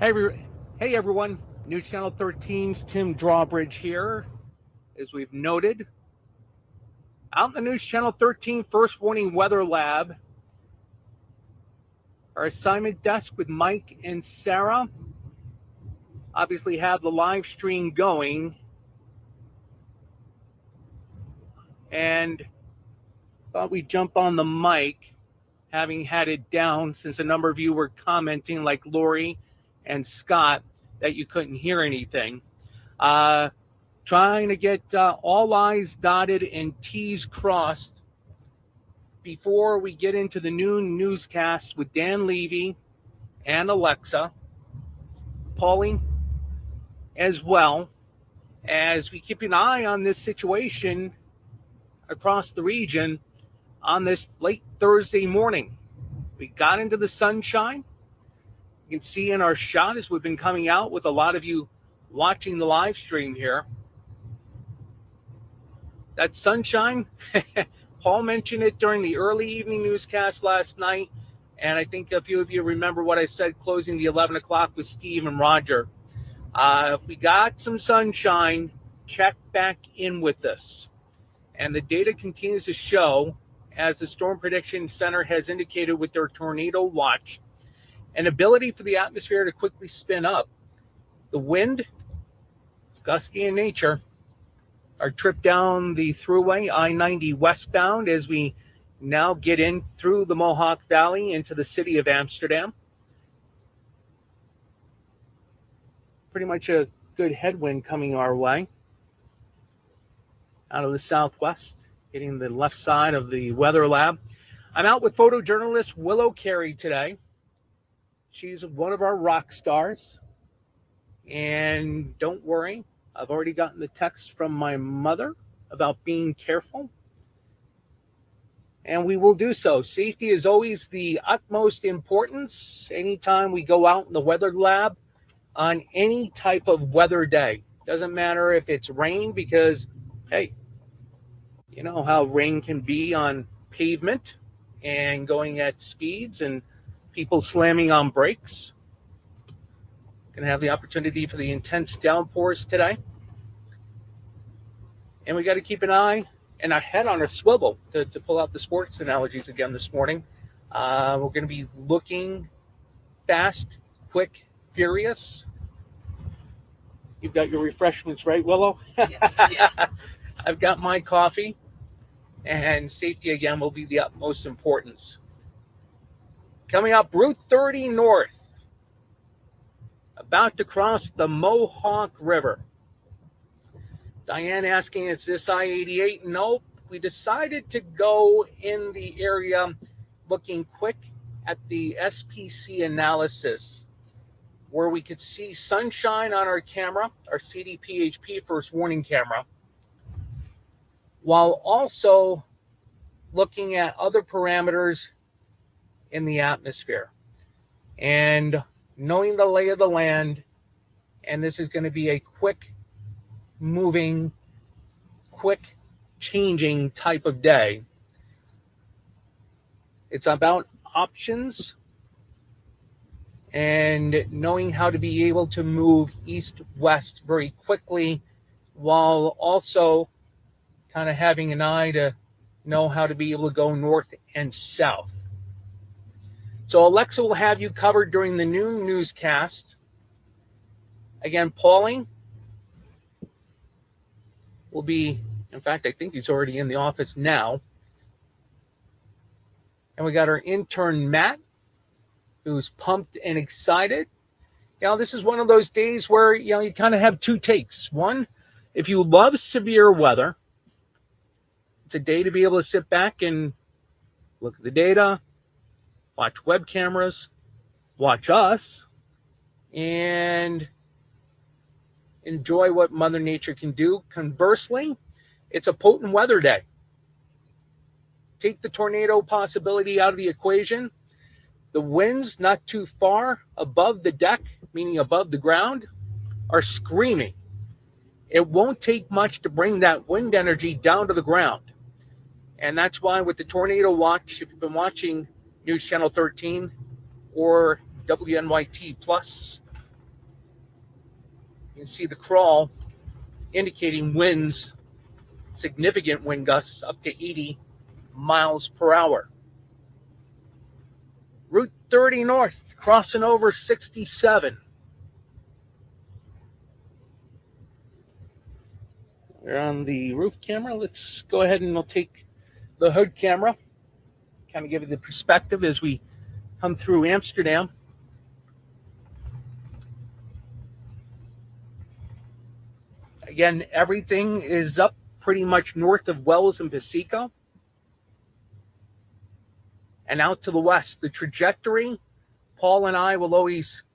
Hey, hey everyone, News Channel 13's Tim Drawbridge here. As we've noted, out in the News Channel 13 First Warning Weather Lab, our assignment desk with Mike and Sarah obviously have the live stream going, and thought we'd jump on the mic, having had it down since a number of you were commenting, like Lori and Scott, that you couldn't hear anything. Trying to get all I's dotted and T's crossed before we get into the noon newscast with Dan Levy and Alexa, Pauline as well, as we keep an eye on this situation across the region on this late Thursday morning. We got into the sunshine. You can see in our shot as we've been coming out with a lot of you watching the live stream here. That sunshine, Paul mentioned it during the early evening newscast last night, and I think a few of you remember what I said closing the 11 o'clock with Steve and Roger. If we got some sunshine, check back in with us. And the data continues to show, as the Storm Prediction Center has indicated with their tornado watch, an ability for the atmosphere to quickly spin up. The wind is gusty in nature. Our trip down the thruway, I-90 westbound, as we now get in through the Mohawk Valley into the city of Amsterdam. Pretty much a good headwind coming our way out of the southwest, hitting the left side of the weather lab. I'm out with photojournalist Willow Carey today. She's one of our rock stars. And don't worry, I've already gotten the text from my mother about being careful. And we will do so. Safety is always the utmost importance anytime we go out in the weather lab on any type of weather day. Doesn't matter if it's rain, because, hey, you know how rain can be on pavement and going at speeds and people slamming on brakes. Going to have the opportunity for the intense downpours today. And we got to keep an eye and our head on a swivel to pull out the sports analogies again this morning. We're going to be looking fast, quick, furious. You've got your refreshments, right, Willow? Yes, yeah. I've got my coffee, and safety again will be the utmost importance. Coming up, Route 30 North, about to cross the Mohawk River. Diane asking, is this I-88? Nope. We decided to go in the area looking quick at the SPC analysis, where we could see sunshine on our camera, our CDPHP first warning camera, while also looking at other parameters in the atmosphere and knowing the lay of the land. And this is going to be a quick moving, quick changing type of day. It's about options and knowing how to be able to move east-west very quickly, while also kind of having an eye to know how to be able to go north and south. So Alexa will have you covered during the noon newscast. Again, Pauline will be, in fact, I think he's already in the office now. And we got our intern, Matt, who's pumped and excited. You know, this is one of those days where, you know, you kind of have two takes. One, if you love severe weather, it's a day to be able to sit back and look at the data, watch web cameras, watch us, and enjoy what Mother Nature can do. Conversely, it's a potent weather day. Take the tornado possibility out of the equation. The winds not too far above the deck, meaning above the ground, are screaming. It won't take much to bring that wind energy down to the ground. And that's why with the tornado watch, if you've been watching News Channel 13 or WNYT Plus can see the crawl indicating winds, significant wind gusts up to 80 miles per hour. Route 30 north, crossing over 67. We're on the roof camera. Let's go ahead and we'll take the hood camera, kind of give you the perspective as we come through Amsterdam. Again, everything is up pretty much north of Wells and Pasico. And out to the west, the trajectory, Paul and I will always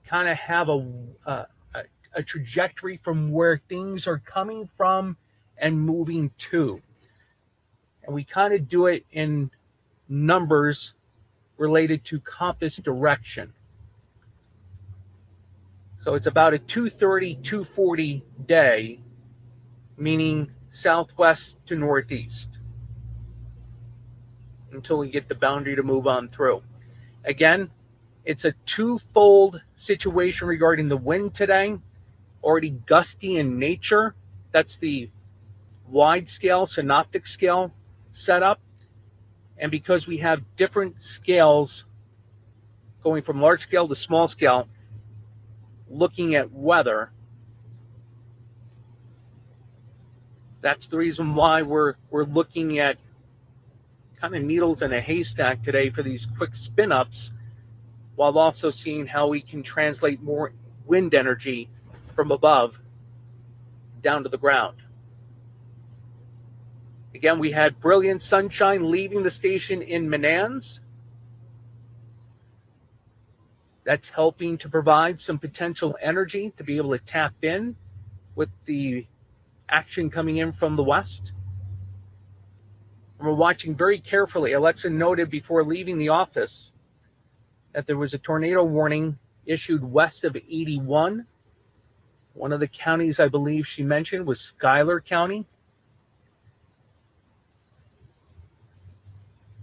kind of have a trajectory from where things are coming from and moving to. And we kind of do it in numbers related to compass direction. So it's about a 230, 240 day, meaning southwest to northeast, until we get the boundary to move on through. Again, it's a twofold situation regarding the wind today. Already gusty in nature. That's the wide scale, synoptic scale setup. And because we have different scales going from large scale to small scale, looking at weather, that's the reason why we're looking at kind of needles in a haystack today for these quick spin ups, while also seeing how we can translate more wind energy from above down to the ground. Again, we had brilliant sunshine leaving the station in Menands. That's helping to provide some potential energy to be able to tap in with the action coming in from the west. And we're watching very carefully. Alexa noted before leaving the office that there was a tornado warning issued west of 81. One of the counties I believe she mentioned was Schuyler County.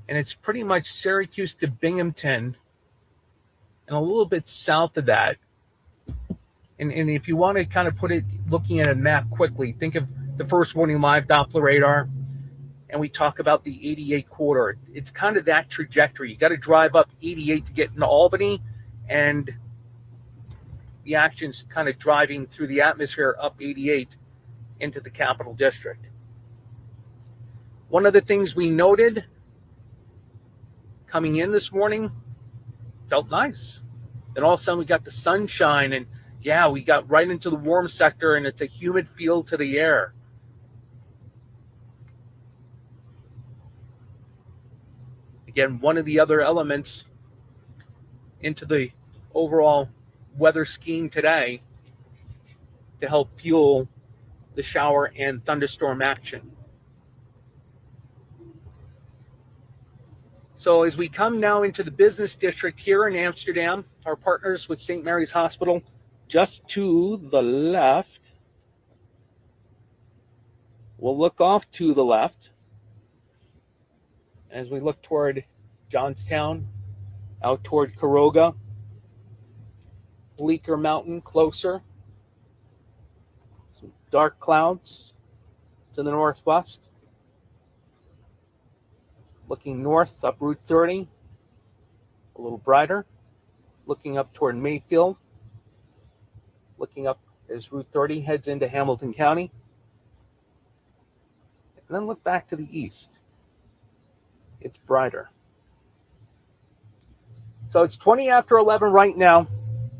And it's pretty much Syracuse to Binghamton and a little bit south of that. And if you want to kind of put it, looking at a map quickly, think of the first warning live Doppler radar, and we talk about the 88 corridor. It's kind of that trajectory. You got to drive up 88 to get into Albany, and the action's kind of driving through the atmosphere up 88 into the Capital District. One of the things we noted coming in this morning, felt nice. Then all of a sudden we got the sunshine, and yeah, we got right into the warm sector, and it's a humid feel to the air. Again, one of the other elements into the overall weather scheme today to help fuel the shower and thunderstorm action. So as we come now into the business district here in Amsterdam, our partners with St. Mary's Hospital just to the left. We'll look off to the left as we look toward Johnstown, out toward Caroga, Bleecker Mountain closer. Some dark clouds to the northwest. Looking north up Route 30, a little brighter. Looking up toward Mayfield. Looking up as Route 30 heads into Hamilton County. And then look back to the east. It's brighter. So it's 20 after 11 right now.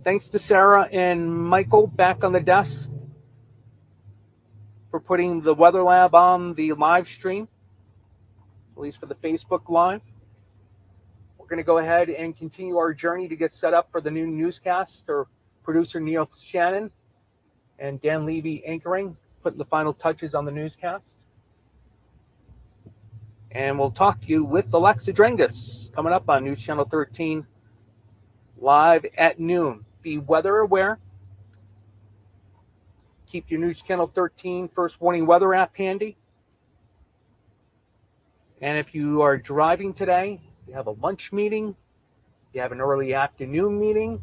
Thanks to Sarah and Michael back on the desk for putting the Weather Lab on the live stream, at least for the Facebook Live. We're going to go ahead and continue our journey to get set up for the new newscast. Or producer Neil Shannon and Dan Levy anchoring, putting the final touches on the newscast. And we'll talk to you with Alexa Drengus coming up on News Channel 13 live at noon. Be weather aware. Keep your News Channel 13 First Warning Weather app handy. And if you are driving today, you have a lunch meeting, you have an early afternoon meeting,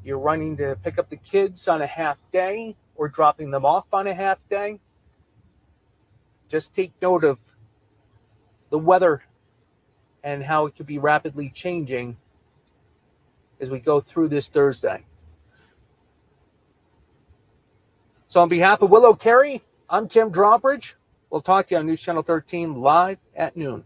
you're running to pick up the kids on a half day or dropping them off on a half day, just take note of the weather and how it could be rapidly changing as we go through this Thursday. So on behalf of Willow Carey, I'm Tim Drawbridge. We'll talk to you on News Channel 13 live at noon.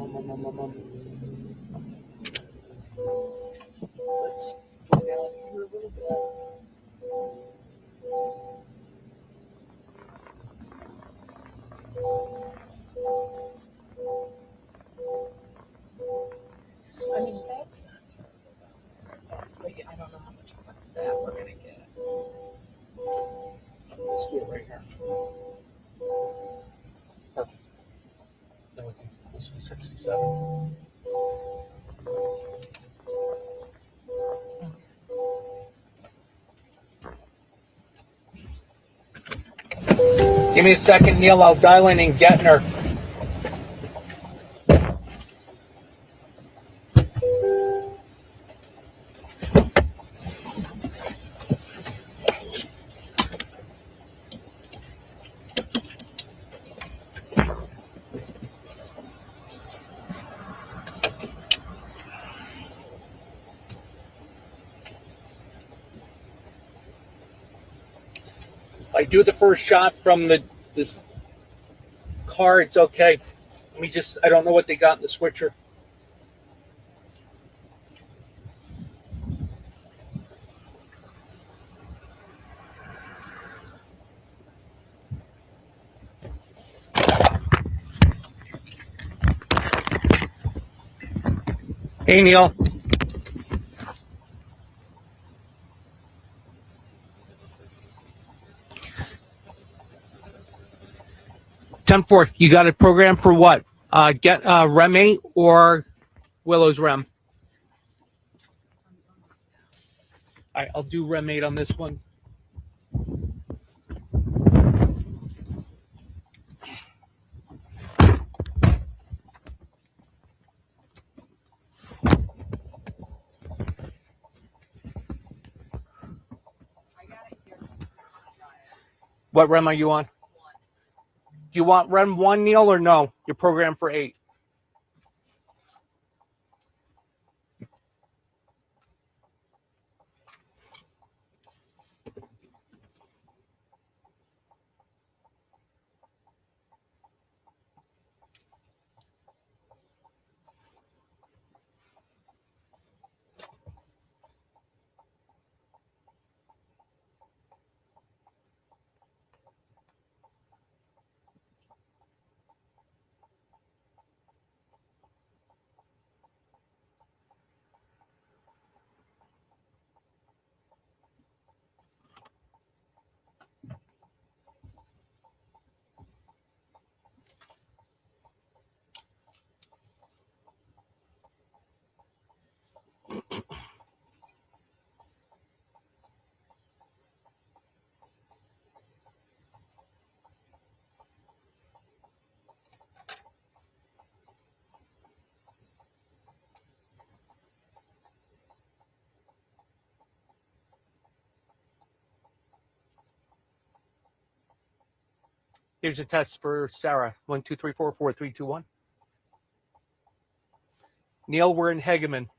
Let's go down here a little bit. I mean, that's not terrible. But yeah, I don't know how much of that we're gonna get. Let's do it right here. Perfect. Then we can this is 67. Give me a second, Neil. I'll dial in and get her. I do the first shot from this car. It's okay. Let me just. I don't know what they got in the switcher. Hey, Neil. Ten-4. You got a program for what? Get Rem 8 or Willow's Rem? All right, I'll do Rem 8 on this one. What Rem are you on? Do you want Rem 1, Neil, or no? You're programmed for 8. Here's a test for Sarah. 1, 2, 3, 4, 4, 3, 2, 1. Neil, we're in Hegeman.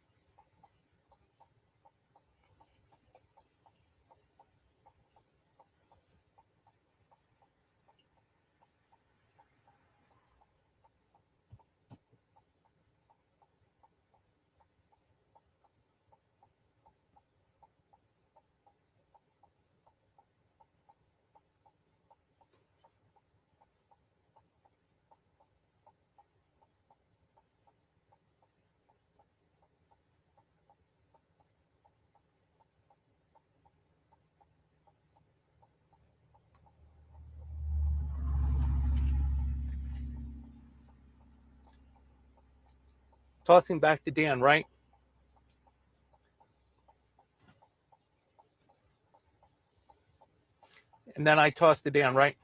Tossing back to Dan, right? And then I toss to Dan, right?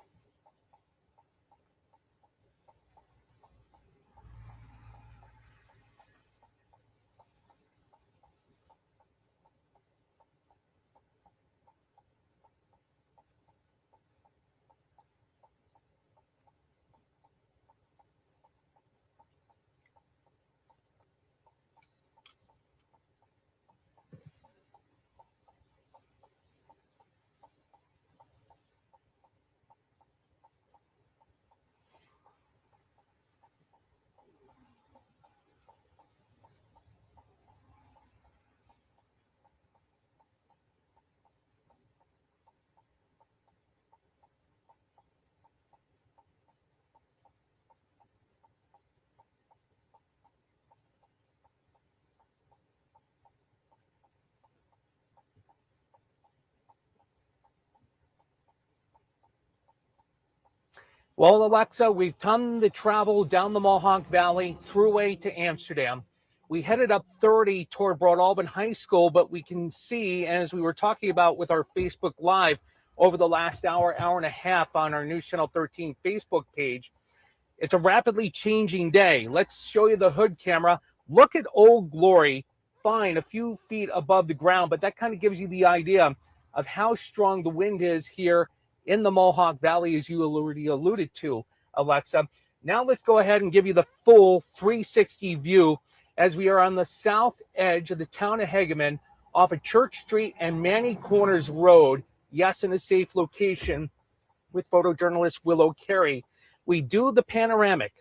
Well, Alexa, we've done the travel down the Mohawk Valley Thruway to Amsterdam. We headed up 30 toward Broadalbin High School, but we can see, as we were talking about with our Facebook Live over the last hour and a half on our News Channel 13 Facebook page, it's a rapidly changing day. Let's show you the hood camera. Look at Old Glory, fine, a few feet above the ground, but that kind of gives you the idea of how strong the wind is here in the Mohawk Valley, as you already alluded to, Alexa. Now let's go ahead and give you the full 360 view as we are on the south edge of the town of Hegeman off of Church Street and Manny Corners Road. Yes, in a safe location with photojournalist Willow Carey. We do the panoramic,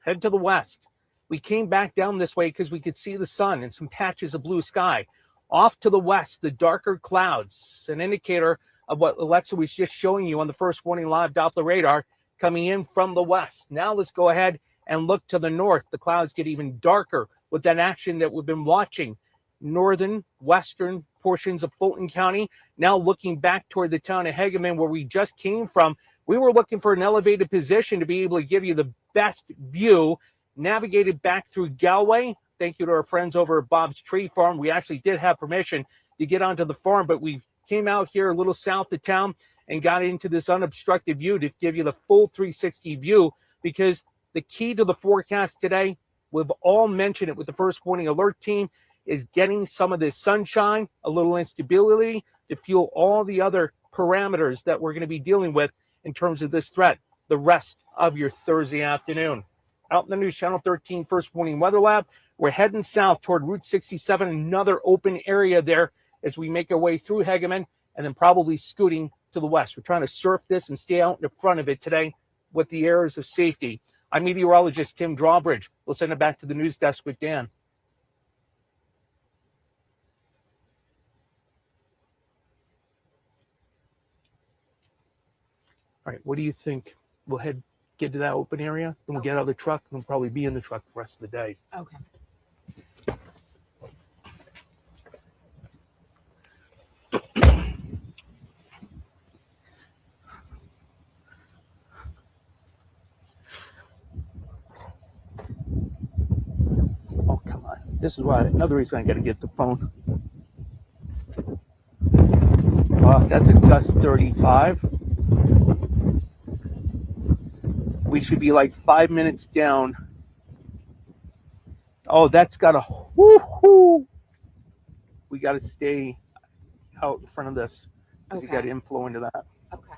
head to the west. We came back down this way because we could see the sun and some patches of blue sky. Off to the west, the darker clouds, an indicator of what Alexa was just showing you on the First Warning Live Doppler radar coming in from the west. Now let's go ahead and look to the north. The clouds get even darker with that action that we've been watching. Northern, western portions of Fulton County. Now looking back toward the town of Hegeman where we just came from. We were looking for an elevated position to be able to give you the best view. Navigated back through Galway. Thank you to our friends over at Bob's Tree Farm. We actually did have permission to get onto the farm, but we came out here a little south of town and got into this unobstructed view to give you the full 360 view, because the key to the forecast today, we've all mentioned it with the First Warning Alert team, is getting some of this sunshine, a little instability to fuel all the other parameters that we're going to be dealing with in terms of this threat the rest of your Thursday afternoon. Out in the News Channel 13 First Warning Weather Lab, we're heading south toward Route 67, another open area there as we make our way through Hegeman and then probably scooting to the west. We're trying to surf this and stay out in the front of it today with the airs of safety. I'm meteorologist Tim Drawbridge. We'll send it back to the news desk with Dan. All right, what do you think? We'll get to that open area, then we'll get out of the truck, and we'll probably be in the truck the rest of the day. Okay. Oh, come on. This is why, another reason I got to get the phone. That's a gust 35. We should be like 5 minutes down. Oh, that's got a whoo-hoo. We got to stay out in front of this because you got inflow into that. Okay.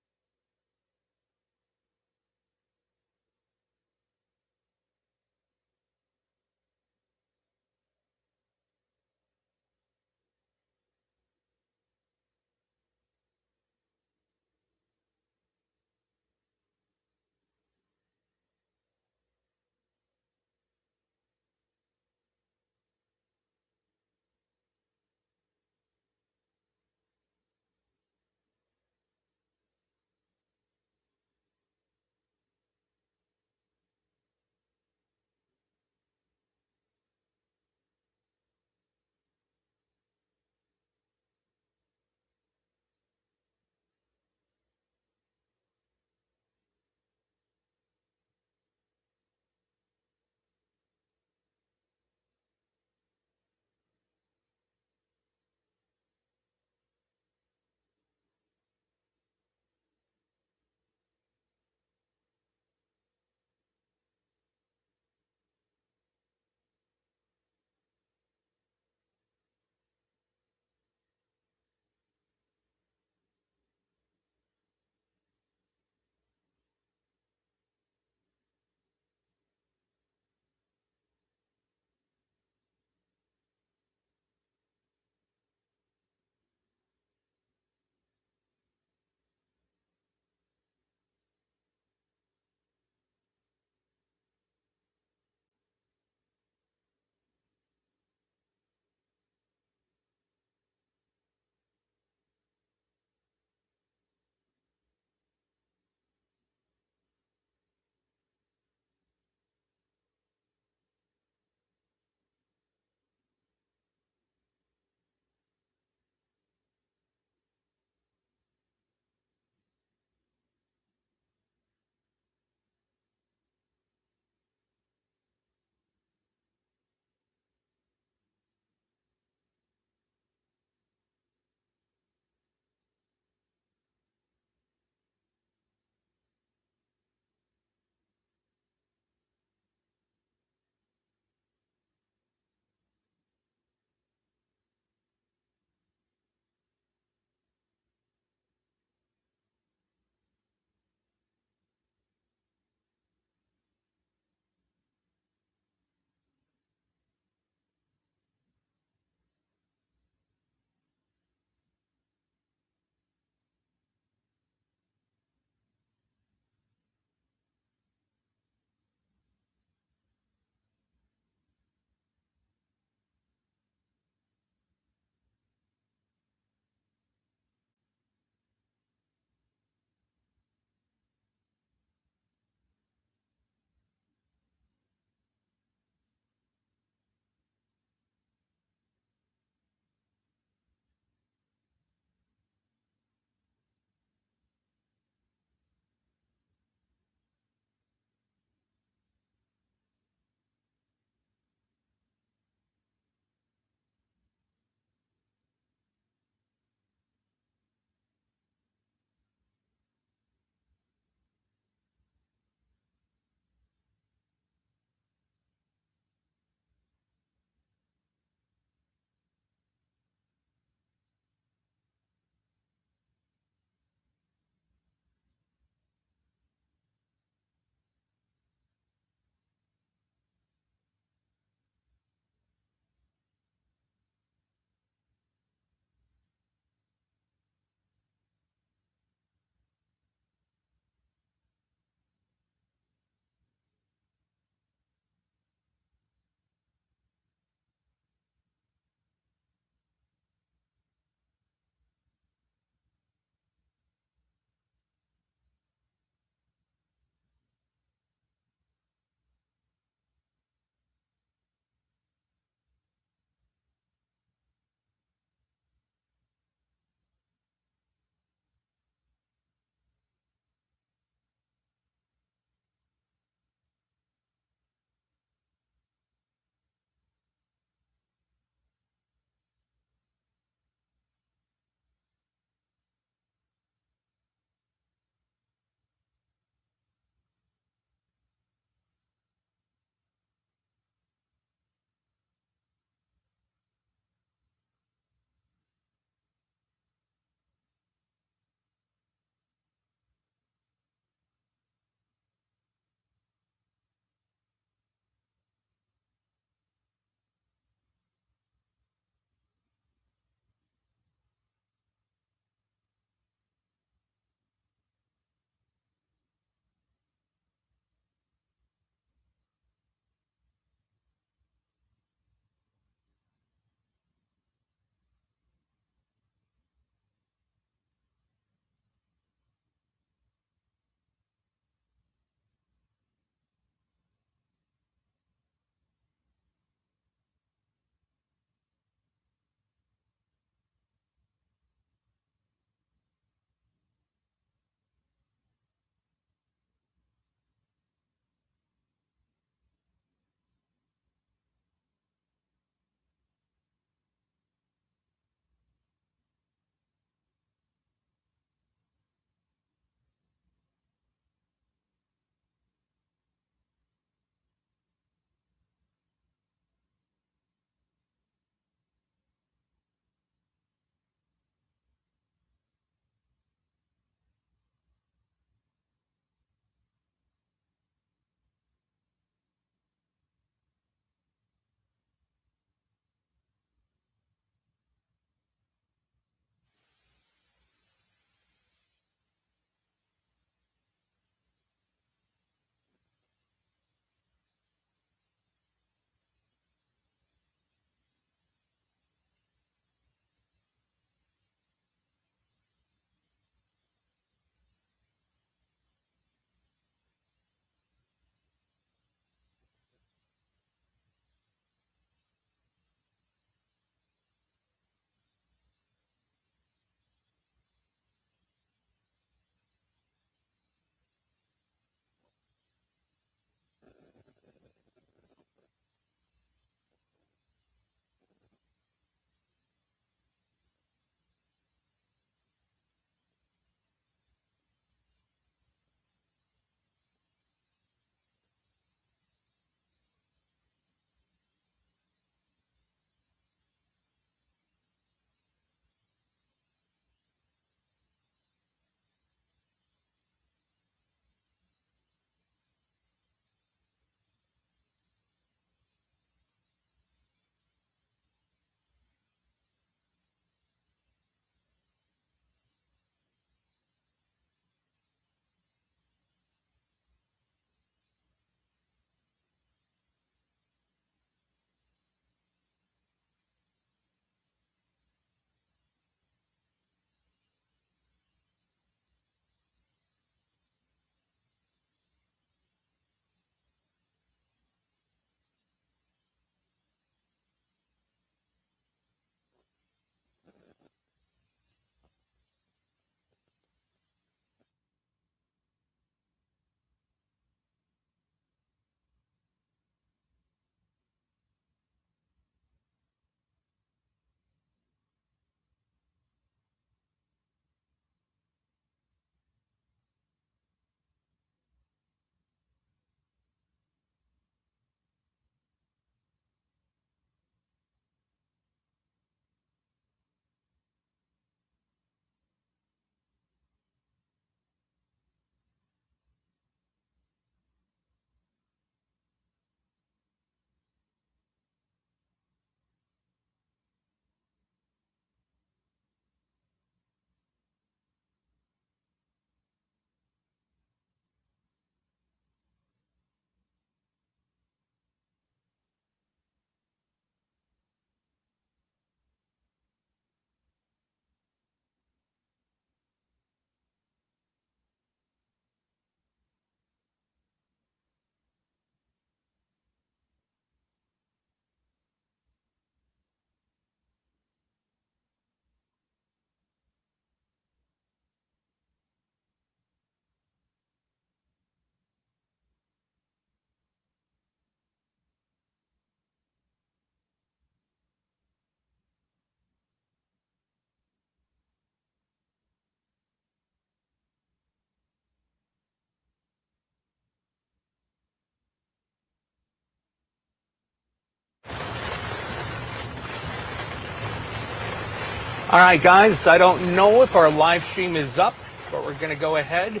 All right, guys, I don't know if our live stream is up, but we're going to go ahead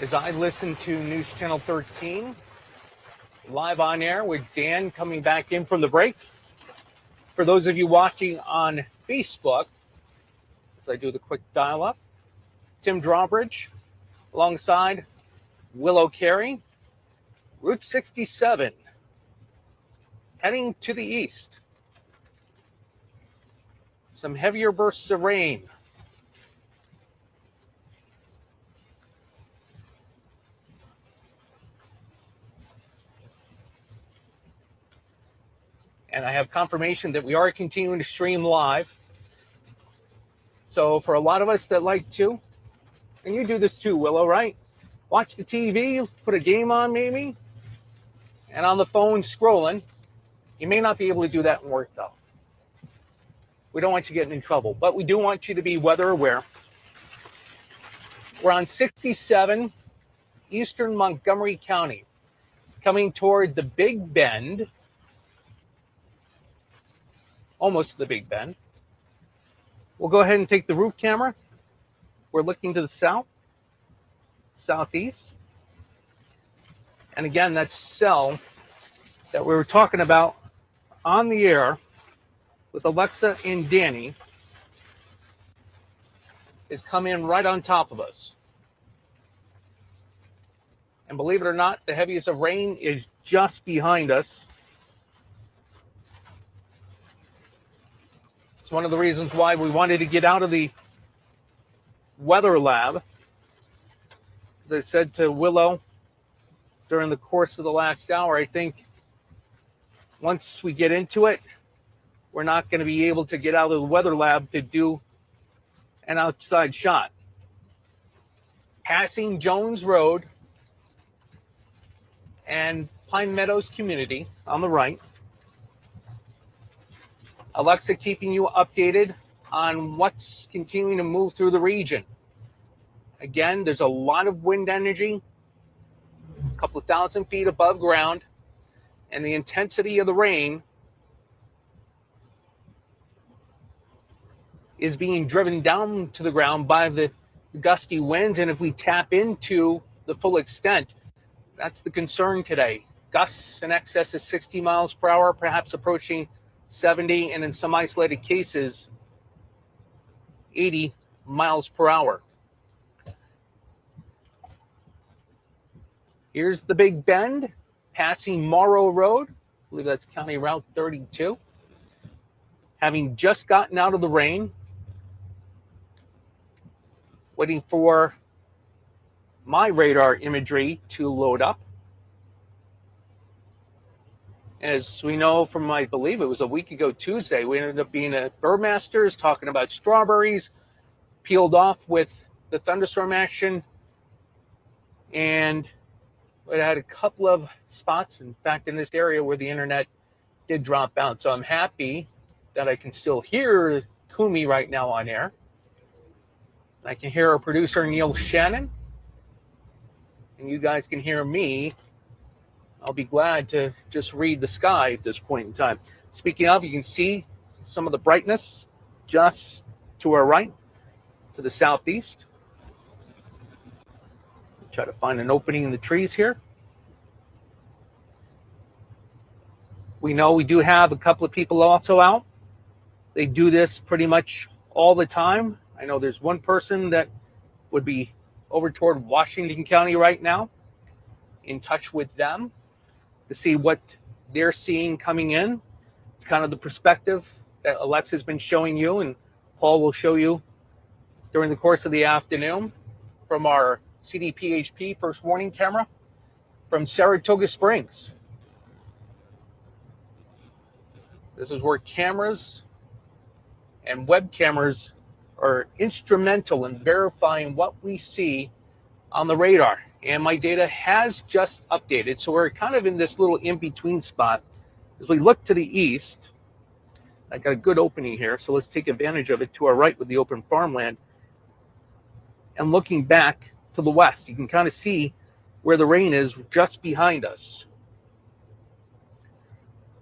as I listen to News Channel 13 live on air with Dan coming back in from the break. For those of you watching on Facebook, as I do the quick dial-up, Tim Drawbridge alongside Willow Carey, Route 67, heading to the east. Some heavier bursts of rain. And I have confirmation that we are continuing to stream live. So for a lot of us that like to, and you do this too, Willow, right? Watch the TV, put a game on maybe, and on the phone scrolling. You may not be able to do that in work though. We don't want you getting in trouble, but we do want you to be weather aware. We're on 67, eastern Montgomery County, coming toward the Big Bend, almost the Big Bend. We'll go ahead and take the roof camera. We're looking to the south, southeast. And again, that cell that we were talking about on the air with Alexa and Danny is coming right on top of us. And believe it or not, the heaviest of rain is just behind us. It's one of the reasons why we wanted to get out of the weather lab. As I said to Willow during the course of the last hour, I think once we get into it, we're not going to be able to get out of the weather lab to do an outside shot. Passing Jones Road and Pine Meadows Community on the right. Alexa keeping you updated on what's continuing to move through the region. Again, there's a lot of wind energy, a couple of thousand feet above ground, and the intensity of the rain is being driven down to the ground by the gusty winds. And if we tap into the full extent, that's the concern today. Gusts in excess of 60 miles per hour, perhaps approaching 70, and in some isolated cases, 80 miles per hour. Here's the Big Bend, passing Morrow Road. I believe that's County Route 32. Having just gotten out of the rain, waiting for my radar imagery to load up. As we know from, I believe it was a week ago Tuesday, we ended up being at Burmasters talking about strawberries, peeled off with the thunderstorm action, and it had a couple of spots, in fact, in this area where the internet did drop out. So I'm happy that I can still hear Kumi right now on air. I can hear our producer, Neil Shannon, and you guys can hear me. I'll be glad to just read the sky at this point in time. Speaking of, you can see some of the brightness just to our right, to the southeast. Try to find an opening in the trees here. We know we do have a couple of people also out. They do this pretty much all the time. I know there's one person that would be over toward Washington County right now, in touch with them to see what they're seeing coming in. It's kind of the perspective that Alexa's been showing you, and Paul will show you during the course of the afternoon from our CDPHP first warning camera from Saratoga Springs. This is where cameras and web cameras are instrumental in verifying what we see on the radar. And my data has just updated. So we're kind of in this little in-between spot. As we look to the east, I got a good opening here. So let's take advantage of it to our right with the open farmland. And looking back to the west, you can kind of see where the rain is just behind us.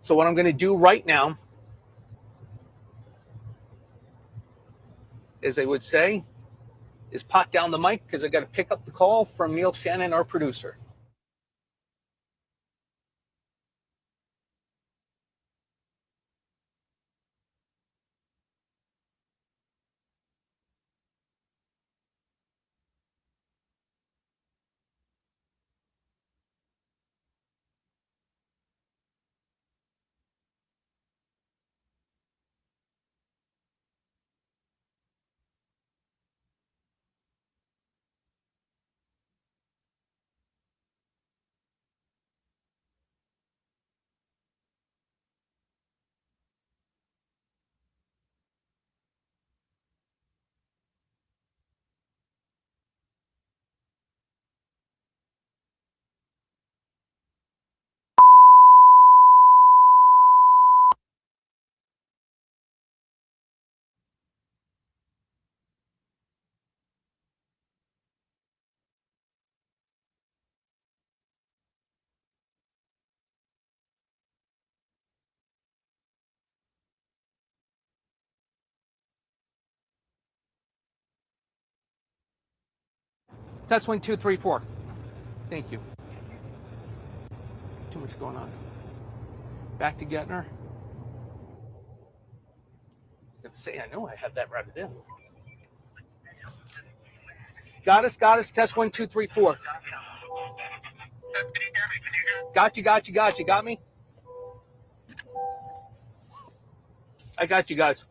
So what I'm going to do right now as they would say, is pot down the mic because I got to pick up the call from Neil Shannon, our producer. Test 1, 2, 3, 4. Thank you. Too much going on. Back to Gettner. I was going to say, I know I have that routed in. Got us. Test 1, 2, 3, 4. Got you. Got me? I got you guys.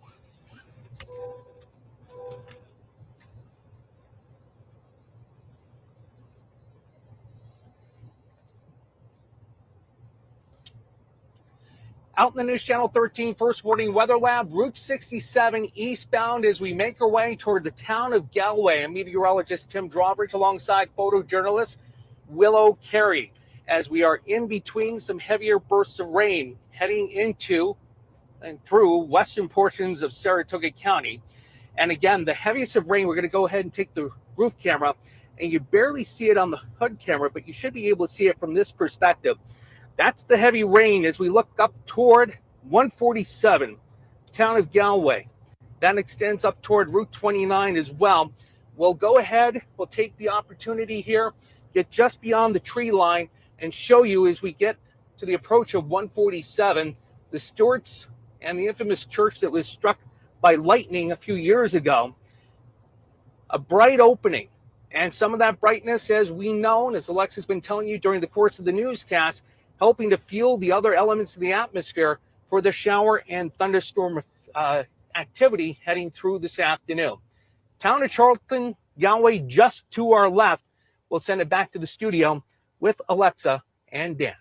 Out in the News Channel 13, First Warning Weather Lab, Route 67 eastbound as we make our way toward the town of Galway. I'm meteorologist Tim Drawbridge alongside photojournalist Willow Carey as we are in between some heavier bursts of rain heading into and through western portions of Saratoga County. And again, the heaviest of rain, we're going to go ahead and take the roof camera, and you barely see it on the HUD camera, but you should be able to see it from this perspective. That's the heavy rain as we look up toward 147, town of Galway. That extends up toward Route 29 as well. We'll go ahead, we'll take the opportunity here, get just beyond the tree line, and show you as we get to the approach of 147, the Stewarts and the infamous church that was struck by lightning a few years ago. A bright opening. And some of that brightness, as we know, and as Alexa's been telling you during the course of the newscast, helping to fuel the other elements of the atmosphere for the shower and thunderstorm activity heading through this afternoon. Town of Charlton, Galway, just to our left. We'll send it back to the studio with Alexa and Dan.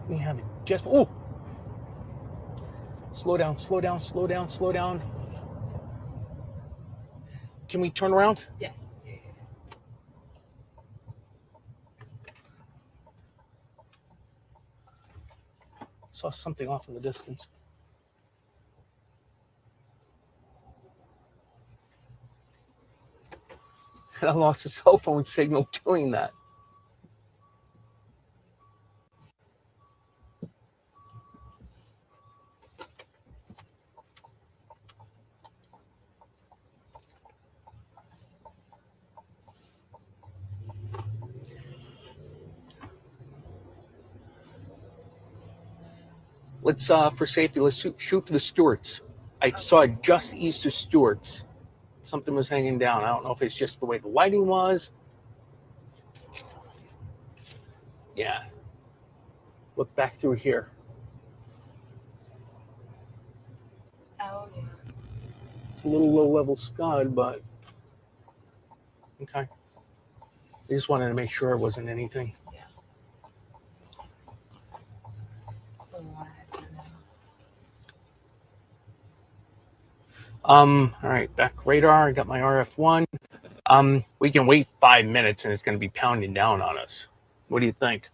We have it just, oh, slow down. Can we turn around? Yes. Saw something off in the distance. And I lost a cell phone signal doing that. Let's, for safety, let's shoot for the Stewarts. I saw it just east of Stewarts. Something was hanging down. I don't know if it's just the way the lighting was. Yeah. Look back through here. Oh, yeah. It's a little low-level scud, but okay. I just wanted to make sure it wasn't anything. Yeah. All right, back radar. I got my RF1. We can wait 5 minutes and it's going to be pounding down on us. What do you think?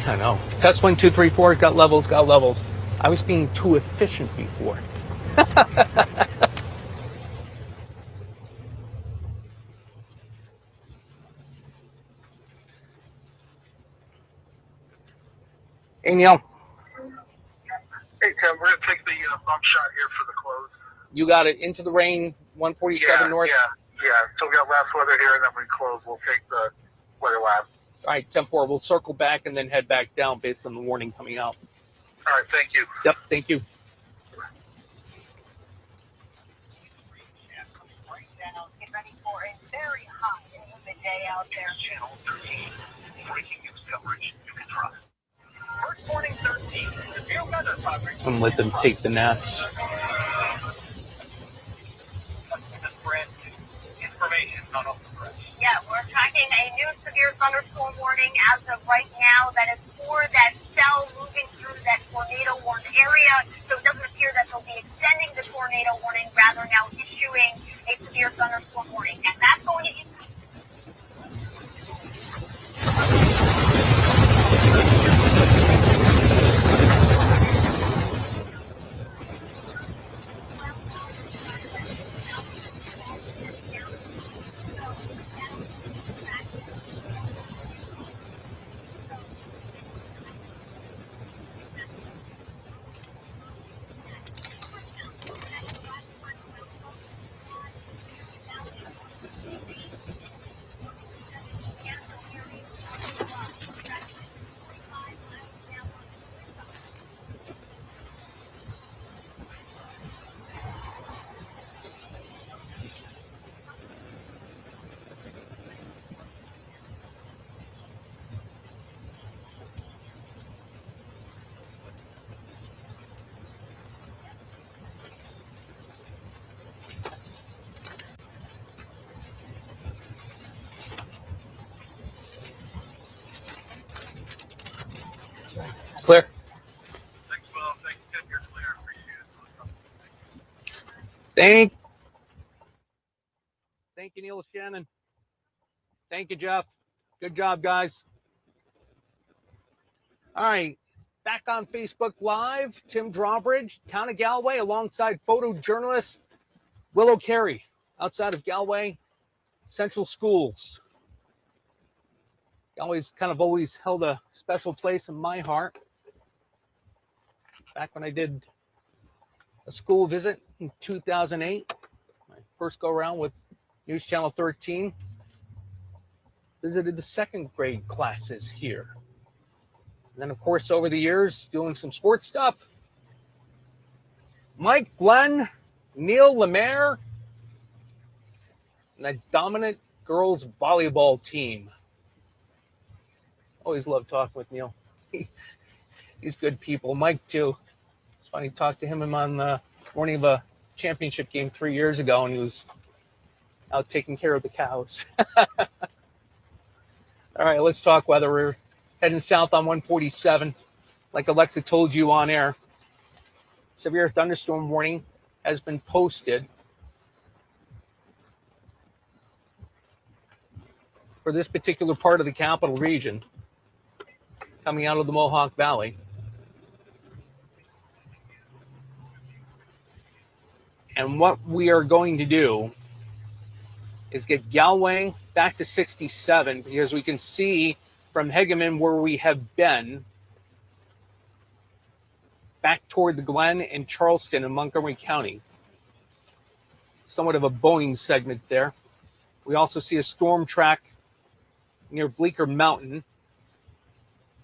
I know. Test 1, 2, 3, 4. Got levels. Got levels. I was being too efficient before. Hey, Neil. Hey, Tim, we're going to take the bump shot here for the close. You got it. Into the rain, 147 north. Yeah. So we got last weather here, and then when we close, we'll take the weather lab. All right, 10-4. We'll circle back and then head back down based on the warning coming out. All right, thank you. Yep, thank you. Get ready for a very hot and humid day out there. Channel 13, breaking news coverage you can trust. First Morning 13, severe weather coverage. And let them take the nets. Information on open press. Yeah, we're tracking a new severe thunderstorm warning as of right now that is for that cell moving through that tornado warned area. So it doesn't appear that they'll be extending the tornado warning, rather now issuing a severe thunderstorm warning. And that's going to impact. Clear? Thanks, Will. Thanks, Tim. You're clear. Appreciate it. Thank you, Neil Shannon. Thank you, Jeff. Good job, guys. All right, back on Facebook Live, Tim Drawbridge, Town of Galway, alongside photojournalist Willow Carey, outside of Galway Central Schools. Galway's kind of always held a special place in my heart. Back when I did a school visit in 2008, my first go around with News Channel 13, visited the second grade classes here. And then, of course, over the years, doing some sports stuff. Mike Glenn, Neil Lemaire, and that dominant girls volleyball team. Always love talking with Neil. He's good people. Mike, too. It's funny, talked to him on the morning of a championship game 3 years ago, and he was out taking care of the cows. All right, let's talk weather. We're heading south on 147. Like Alexa told you on air, severe thunderstorm warning has been posted for this particular part of the capital region coming out of the Mohawk Valley. And what we are going to do is get Galway back to 67, because we can see from Hegeman where we have been back toward the Glen and Charleston in Montgomery County. Somewhat of a Boeing segment there. We also see a storm track near Bleecker Mountain.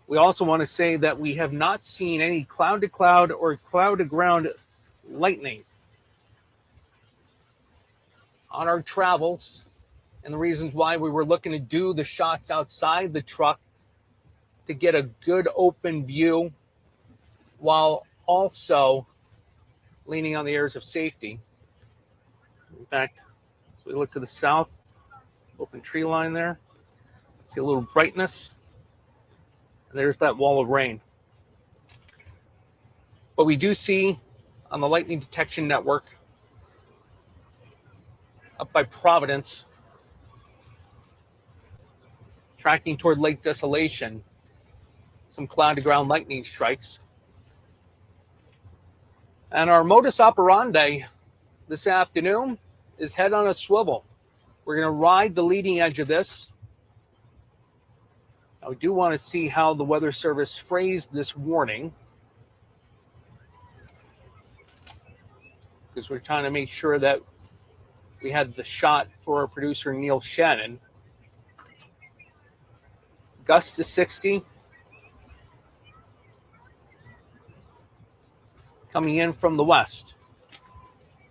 We also want to say that we have not seen any cloud-to-cloud or cloud-to-ground lightning on our travels, and the reasons why we were looking to do the shots outside the truck to get a good open view while also leaning on the airs of safety. In fact, as we look to the south, open tree line there, see a little brightness, and there's that wall of rain. But we do see on the lightning detection network up by Providence, tracking toward Lake Desolation, some cloud to ground lightning strikes. And our modus operandi this afternoon is head on a swivel. We're going to ride the leading edge of this. Now, we do want to see how the Weather Service phrased this warning, because we're trying to make sure that we had the shot for our producer, Neil Shannon. Gusts to 60. Coming in from the west.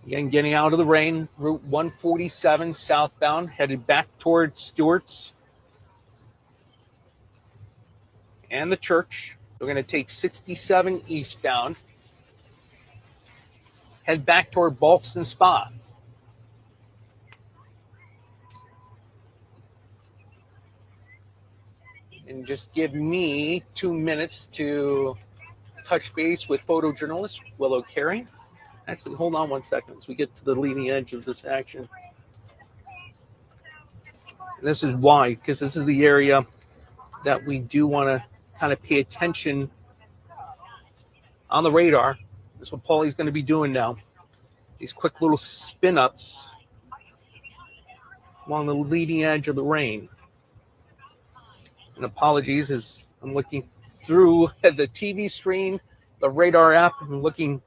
Again, getting out of the rain, Route 147 southbound, headed back toward Stewart's and the church. We're going to take 67 eastbound, head back toward Ballston Spa. And just give me 2 minutes to touch base with photojournalist Willow Carey. Actually, hold on 1 second as we get to the leading edge of this action. And this is why, because this is the area that we do want to kind of pay attention on the radar. That's what Paulie's going to be doing now. These quick little spin-ups along the leading edge of the rain. And apologies as I'm looking through the TV screen, the radar app, and looking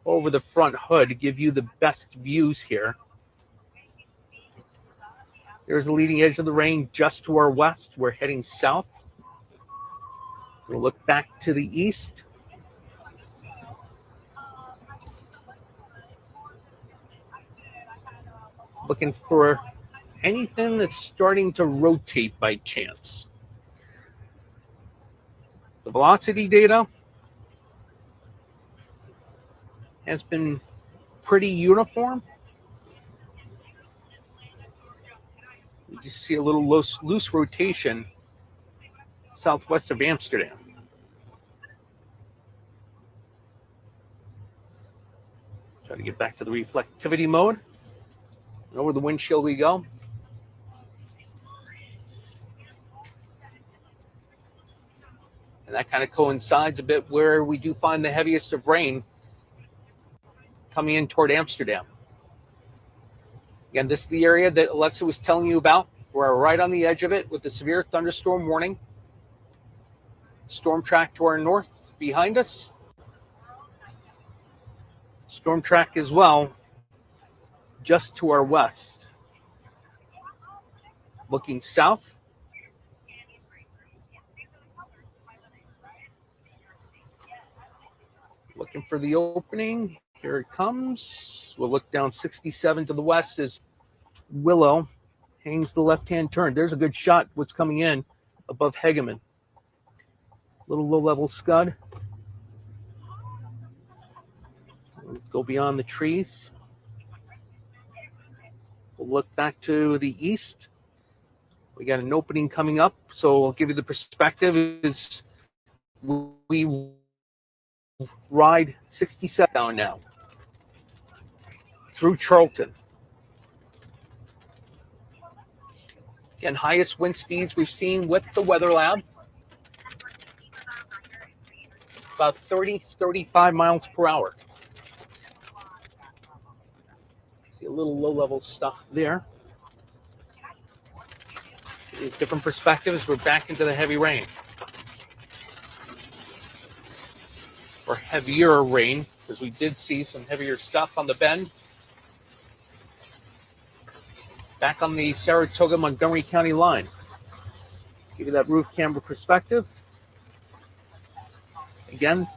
over the front hood to give you the best views here. There's the leading edge of the rain just to our west. We're heading south. We'll look back to the east. Looking for anything that's starting to rotate by chance. The velocity data has been pretty uniform. You just see a little loose rotation southwest of Amsterdam. Try to get back to the reflectivity mode. And over the windshield we go. And that kind of coincides a bit where we do find the heaviest of rain coming in toward Amsterdam. Again, this is the area that Alexa was telling you about. We're right on the edge of it with the severe thunderstorm warning. Storm track to our north behind us. Storm track as well just to our west. Looking south. Looking for the opening. Here it comes. We'll look down 67 to the west as Willow hangs the left-hand turn. There's a good shot what's coming in above Hegeman. Little low-level scud. We'll go beyond the trees. We'll look back to the east. We got an opening coming up, so I'll give you the perspective. Is we ride 67 down now through Charlton. Again, highest wind speeds we've seen with the Weather Lab. About 35 miles per hour. See a little low-level stuff there. Different perspectives. We're back into the heavy rain. Or heavier rain, because we did see some heavier stuff on the bend. Back on the Saratoga-Montgomery County line. Let's give you that roof camera perspective. Again,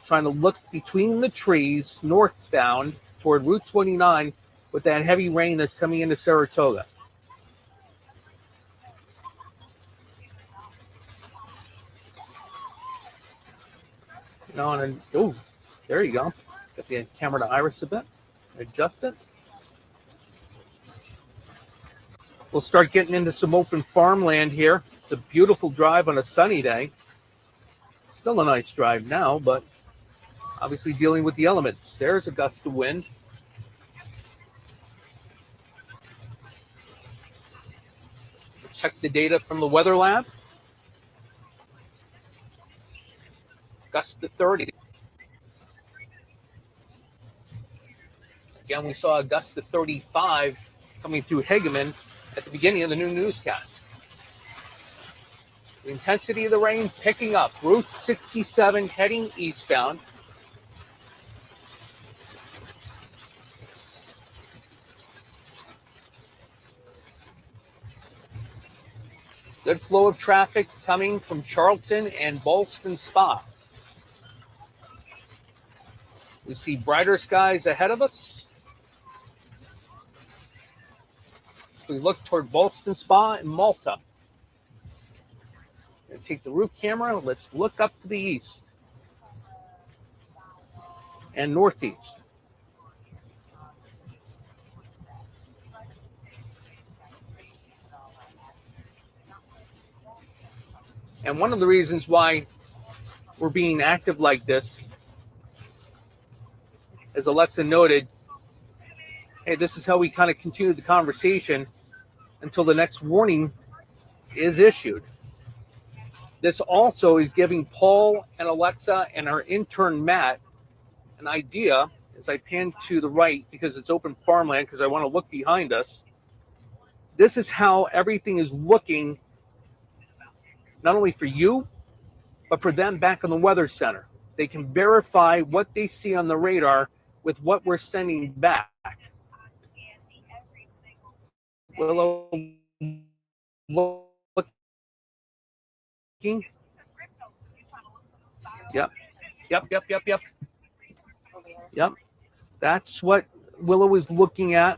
trying to look between the trees northbound toward Route 29 with that heavy rain that's coming into Saratoga. And oh, there you go. Got the camera to iris a bit. Adjust it. We'll start getting into some open farmland here. It's a beautiful drive on a sunny day. Still a nice drive now, but obviously dealing with the elements. There's a gust of wind. Check the data from the Weather Lab. gust to 30. Again, we saw a gust to 35 coming through Hageman at the beginning of the new newscast. The intensity of the rain picking up. Route 67 heading eastbound. Good flow of traffic coming from Charlton and Ballston Spa. We see brighter skies ahead of us. We look toward Ballston Spa and Malta. We're going to take the roof camera. Let's look up to the east and northeast. And one of the reasons why we're being active like this, as Alexa noted, hey, this is how we kind of continue the conversation until the next warning is issued. This also is giving Paul and Alexa and our intern Matt an idea, as I pan to the right because it's open farmland, because I want to look behind us. This is how everything is looking, not only for you, but for them back in the Weather Center. They can verify what they see on the radar with what we're sending back. Willow looking. Yep. That's what Willow is looking at.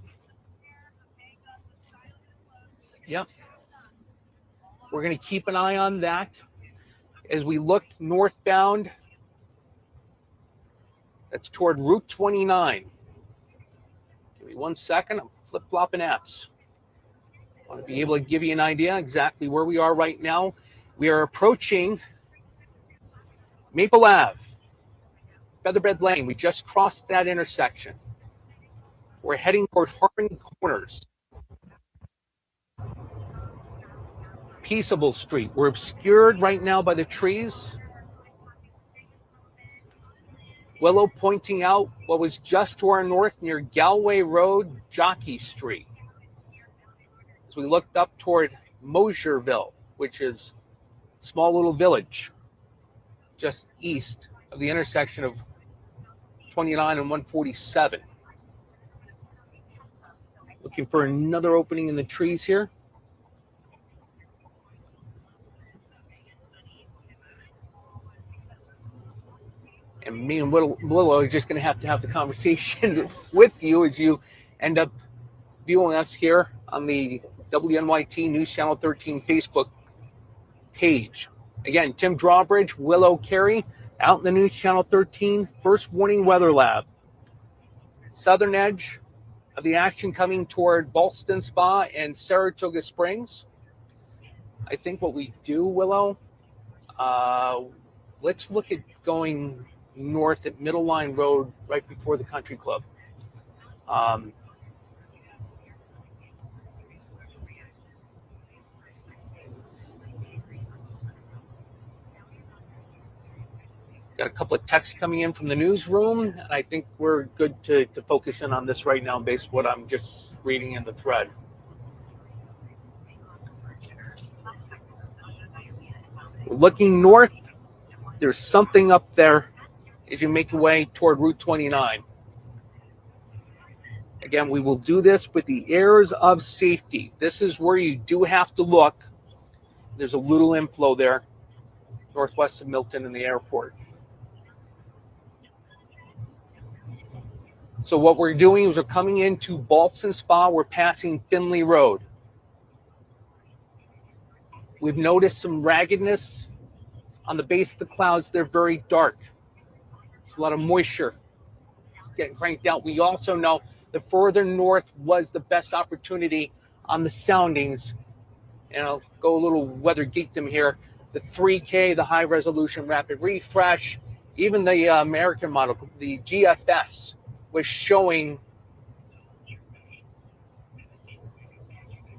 Yep. We're going to keep an eye on that as we look northbound. That's toward Route 29. Give me 1 second. I'm flip-flopping apps. I want to be able to give you an idea exactly where we are right now. We are approaching Maple Ave, Featherbed Lane. We just crossed that intersection. We're heading toward Harmon Corners. Peaceable Street. We're obscured right now by the trees. Willow pointing out what was just to our north near Galway Road, Jockey Street. As we looked up toward Mosierville, which is a small little village just east of the intersection of 29 and 147. Looking for another opening in the trees here. And me and Willow are just going to have the conversation with you as you end up viewing us here on the WNYT News Channel 13 Facebook page. Again, Tim Drawbridge, Willow Carey, out in the News Channel 13 First Warning Weather Lab. Southern edge of the action coming toward Ballston Spa and Saratoga Springs. I think what we do, Willow, let's look at going north at Middle Line Road right before the Country Club. Got a couple of texts coming in from the newsroom, and I think we're good to focus in on this right now based on what I'm just reading in the thread. We're looking north. There's something up there as you make your way toward Route 29. Again, we will do this with the airs of safety. This is where you do have to look. There's a little inflow there, northwest of Milton and the airport. So what we're doing is we're coming into Ballston Spa. We're passing Finley Road. We've noticed some raggedness on the base of the clouds. They're very dark. There's a lot of moisture getting cranked out. We also know the further north was the best opportunity on the soundings. And I'll go a little weather geekdom here. The 3K, the high resolution rapid refresh, even the American model, the GFS, was showing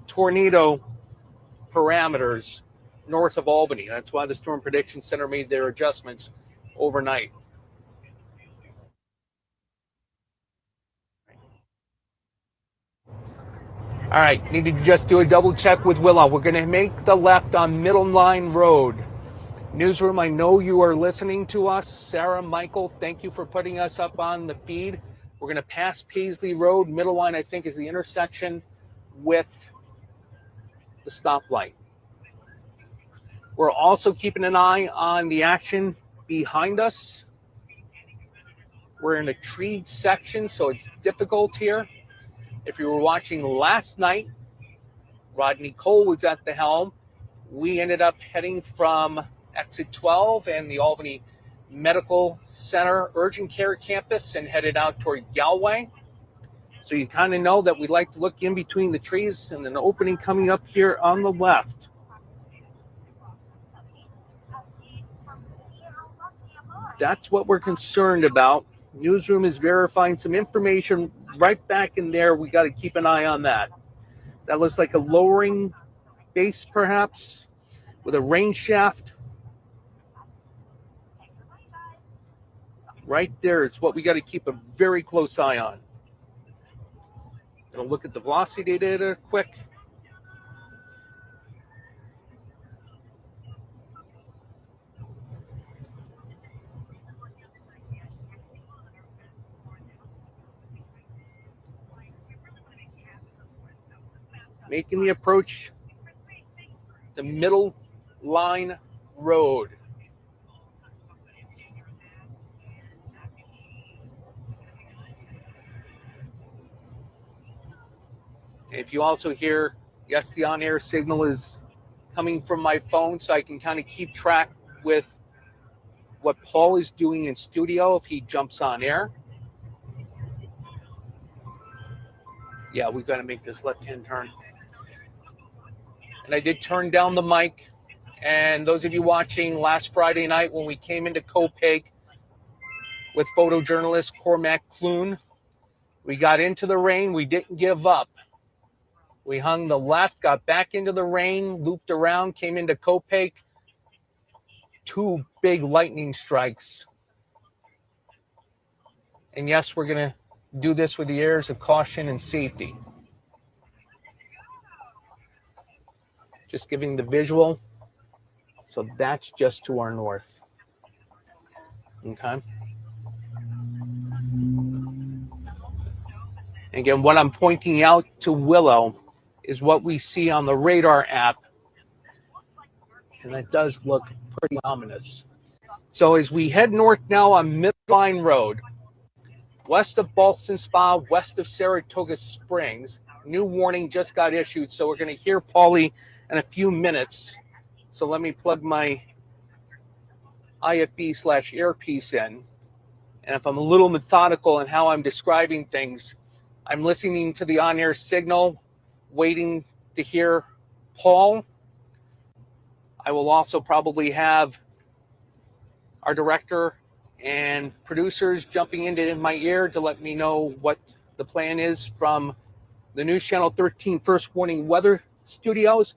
tornado parameters north of Albany. That's why the Storm Prediction Center made their adjustments overnight. All right, need to just do a double check with Willow. We're going to make the left on Middle Line Road. Newsroom, I know you are listening to us. Sarah, Michael, thank you for putting us up on the feed. We're going to pass Paisley Road. Middle Line, I think, is the intersection with the stoplight. We're also keeping an eye on the action behind us. We're in a treed section, so it's difficult here. If you were watching last night, Rodney Cole was at the helm. We ended up heading from exit 12 and the Albany Medical Center Urgent Care Campus and headed out toward Galway. So you kind of know that we like to look in between the trees and an opening coming up here on the left. That's what we're concerned about. Newsroom is verifying some information right back in there. We got to keep an eye on that. That looks like a lowering base, perhaps, with a rain shaft. Right there is what we got to keep a very close eye on. Gonna look at the velocity data quick. Making the approach to Middle Line Road. If you also hear, yes, the on-air signal is coming from my phone, so I can kind of keep track with what Paul is doing in studio if he jumps on air. Yeah, we've got to make this left-hand turn. And I did turn down the mic. And those of you watching last Friday night when we came into Copake with photojournalist Cormac Clune, we got into the rain. We didn't give up. We hung the left, got back into the rain, looped around, came into Copake. 2 big lightning strikes. And yes, we're going to do this with the airs of caution and safety. Just giving the visual. So that's just to our north. Okay. Again, what I'm pointing out to Willow is what we see on the radar app. And that does look pretty ominous. So as we head north now on Midline Road, west of Ballston Spa, west of Saratoga Springs, new warning just got issued. So we're going to hear Paulie in a few minutes. So let me plug my IFB/earpiece in. And if I'm a little methodical in how I'm describing things, I'm listening to the on-air signal, waiting to hear Paul. I will also probably have our director and producers jumping into my ear to let me know what the plan is from the News Channel 13 First Warning Weather Studios.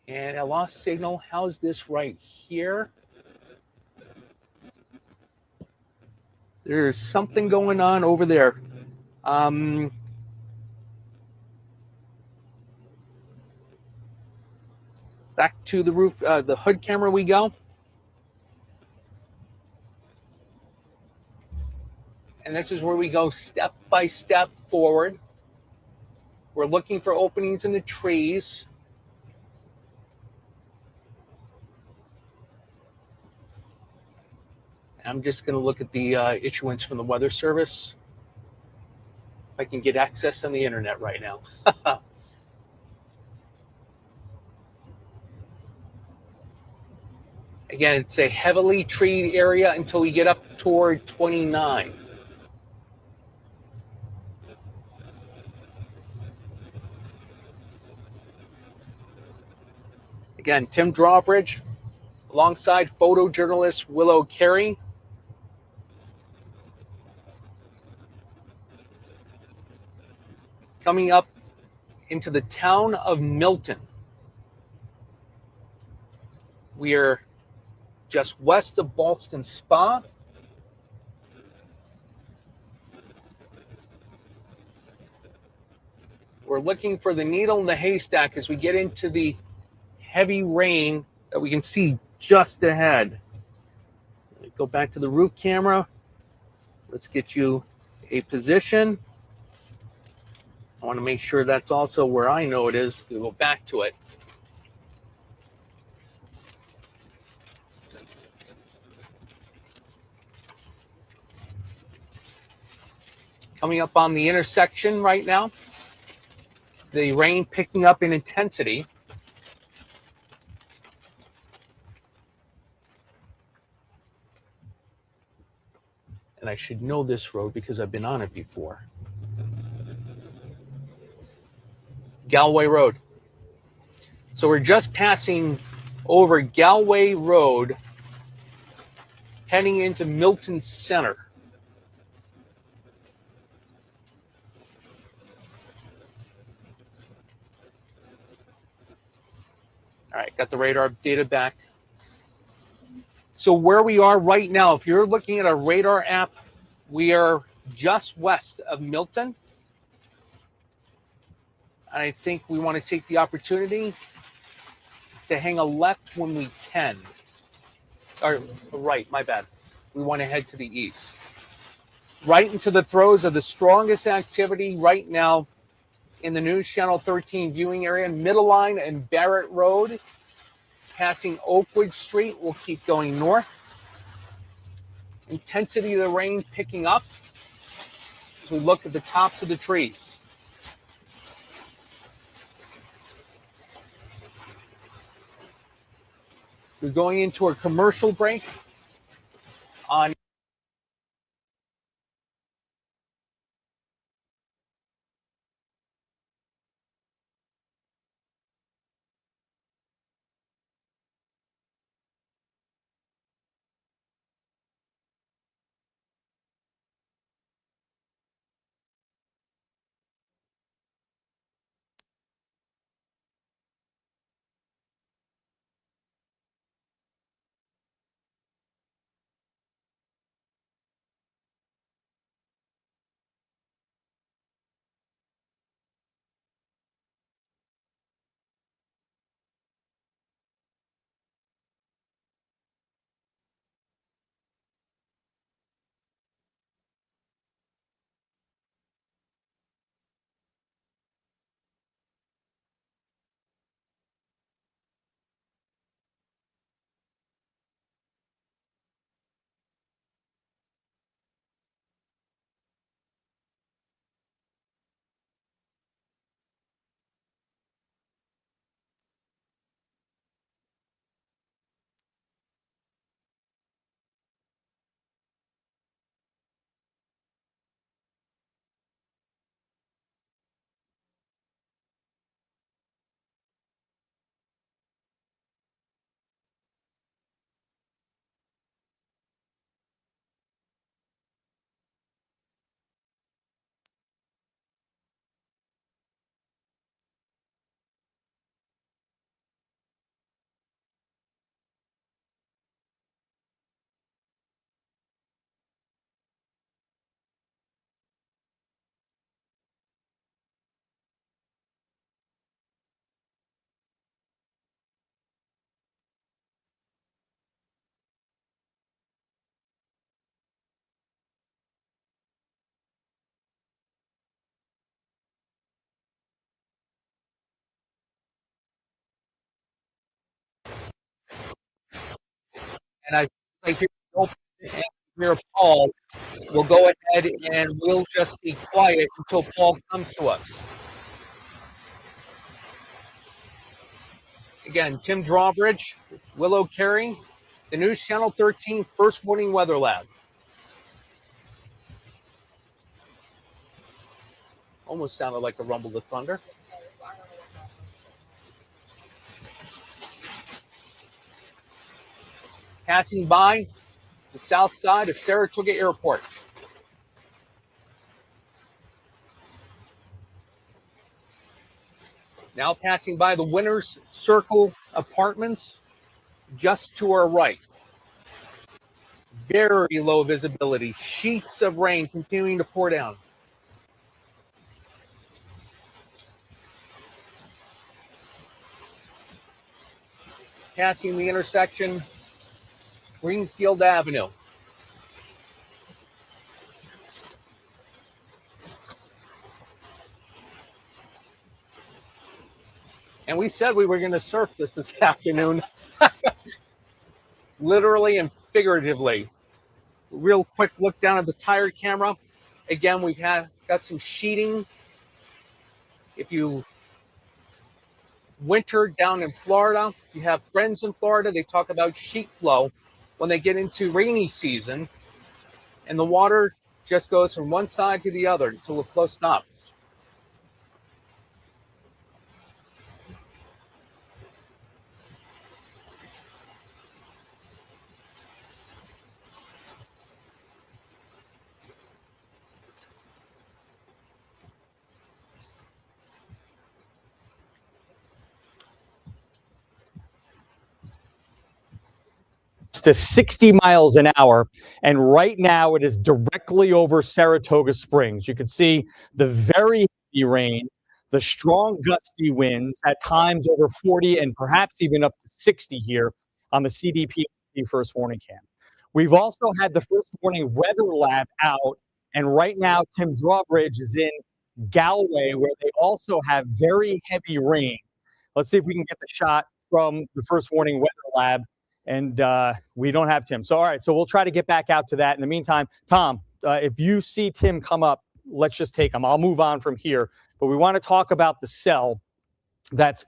And I lost signal. How's this right here? There's something going on over there. Back to the roof, the hood camera we go. And this is where we go step by step forward. We're looking for openings in the trees. I'm just going to look at the issuance from the Weather Service. If I can get access on the internet right now. Again, it's a heavily treed area until we get up toward 29. Again, Tim Drawbridge alongside photojournalist Willow Carey. Coming up into the town of Milton. We are just west of Ballston Spa. We're looking for the needle in the haystack as we get into the heavy rain that we can see just ahead. Go back to the roof camera. Let's get you a position. I want to make sure that's also where I know it is. We'll go back to it. Coming up on the intersection right now. The rain picking up in intensity. And I should know this road because I've been on it before. Galway Road. So we're just passing over Galway Road, heading into Milton Center. All right, got the radar data back. So where we are right now, if you're looking at a radar app, we are just west of Milton. And I think we want to take the opportunity to hang a left when we can. Or right, my bad. We want to head to the east. Right into the throes of the strongest activity right now in the News Channel 13 viewing area, Middle Line and Barrett Road. Passing Oakwood Street, we'll keep going north. Intensity of the rain picking up as we look at the tops of the trees. We're going into a commercial break on and as I hear Paul, we'll go ahead and we'll just be quiet until Paul comes to us. Again, Tim Drawbridge, Willow Carey, the News Channel 13 First Warning Weather Lab. Almost sounded like a rumble of thunder. Passing by the south side of Saratoga Airport. Now passing by the Winners Circle Apartments just to our right. Very low visibility. Sheets of rain continuing to pour down. Passing the intersection, Greenfield Avenue. And we said we were going to surf this afternoon, literally and figuratively. Real quick look down at the tire camera. Again, we've got some sheeting. If you winter down in Florida, you have friends in Florida, they talk about sheet flow when they get into rainy season, and the water just goes from one side to the other until the flow stops. To 60 miles an hour, and right now it is directly over Saratoga Springs. You can see the very heavy rain, the strong gusty winds, at times over 40 and perhaps even up to 60 here on the CDP First Warning Cam. We've also had the First Warning Weather Lab out, and right now Tim Drawbridge is in Galway, where they also have very heavy rain. Let's see if we can get the shot from the First Warning Weather Lab. And we don't have Tim. So, all right, so we'll try to get back out to that. In the meantime, Tom, if you see Tim come up, let's just take him. I'll move on from here. But we want to talk about the cell that's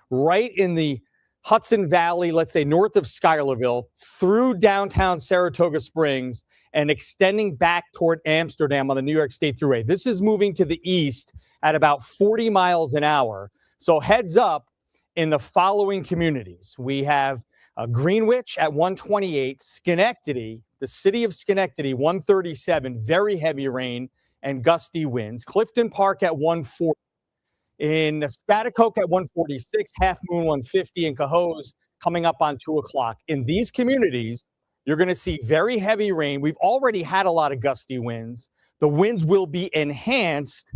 right in the Hudson Valley, let's say north of Schuylerville, through downtown Saratoga Springs and extending back toward Amsterdam on the New York State Thruway. This is moving to the east at about 40 miles an hour. So heads up in the following communities. We have Greenwich at 128, Schenectady, the city of Schenectady, 137, very heavy rain and gusty winds. Clifton Park at 140. In Spadacone at 146, Half Moon 150, and Cohoes coming up on 2 o'clock. In these communities, you're going to see very heavy rain. We've already had a lot of gusty winds. The winds will be enhanced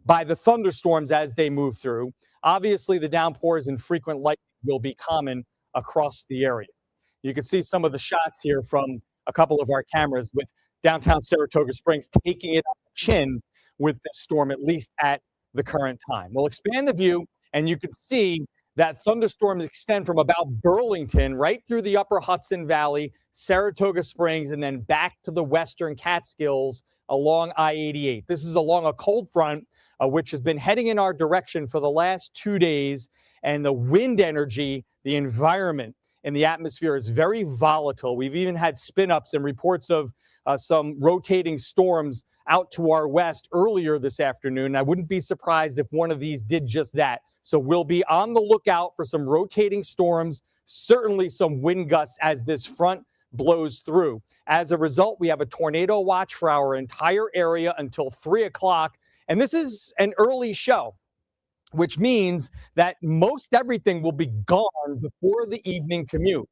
by the thunderstorms as they move through. Obviously, the downpours and frequent lightning will be common across the area. You can see some of the shots here from a couple of our cameras with downtown Saratoga Springs taking it up the chin with this storm, at least at the current time. We'll expand the view, and you can see that thunderstorms extend from about Burlington right through the upper Hudson Valley, Saratoga Springs, and then back to the western Catskills along I-88. This is along a cold front, which has been heading in our direction for the last 2 days, and the wind energy, the environment in the atmosphere is very volatile. We've even had spin-ups and reports of some rotating storms out to our west earlier this afternoon. I wouldn't be surprised if one of these did just that. So we'll be on the lookout for some rotating storms, certainly some wind gusts as this front blows through. As a result, we have a tornado watch for our entire area until 3 o'clock. And this is an early show, which means that most everything will be gone before the evening commute.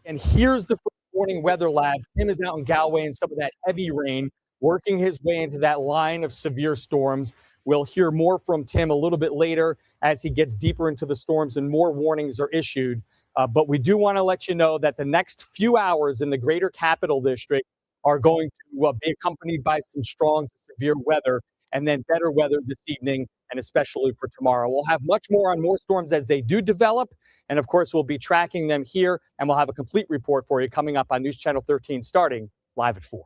And here's the First Warning Weather Lab. Tim is out in Galway in some of that heavy rain, working his way into that line of severe storms. We'll hear more from Tim a little bit later as he gets deeper into the storms and more warnings are issued. But we do want to let you know that the next few hours in the greater capital district are going to be accompanied by some strong to severe weather, and then better weather this evening and especially for tomorrow. We'll have much more on more storms as they do develop. And of course, we'll be tracking them here, and we'll have a complete report for you coming up on News Channel 13 starting live at 4.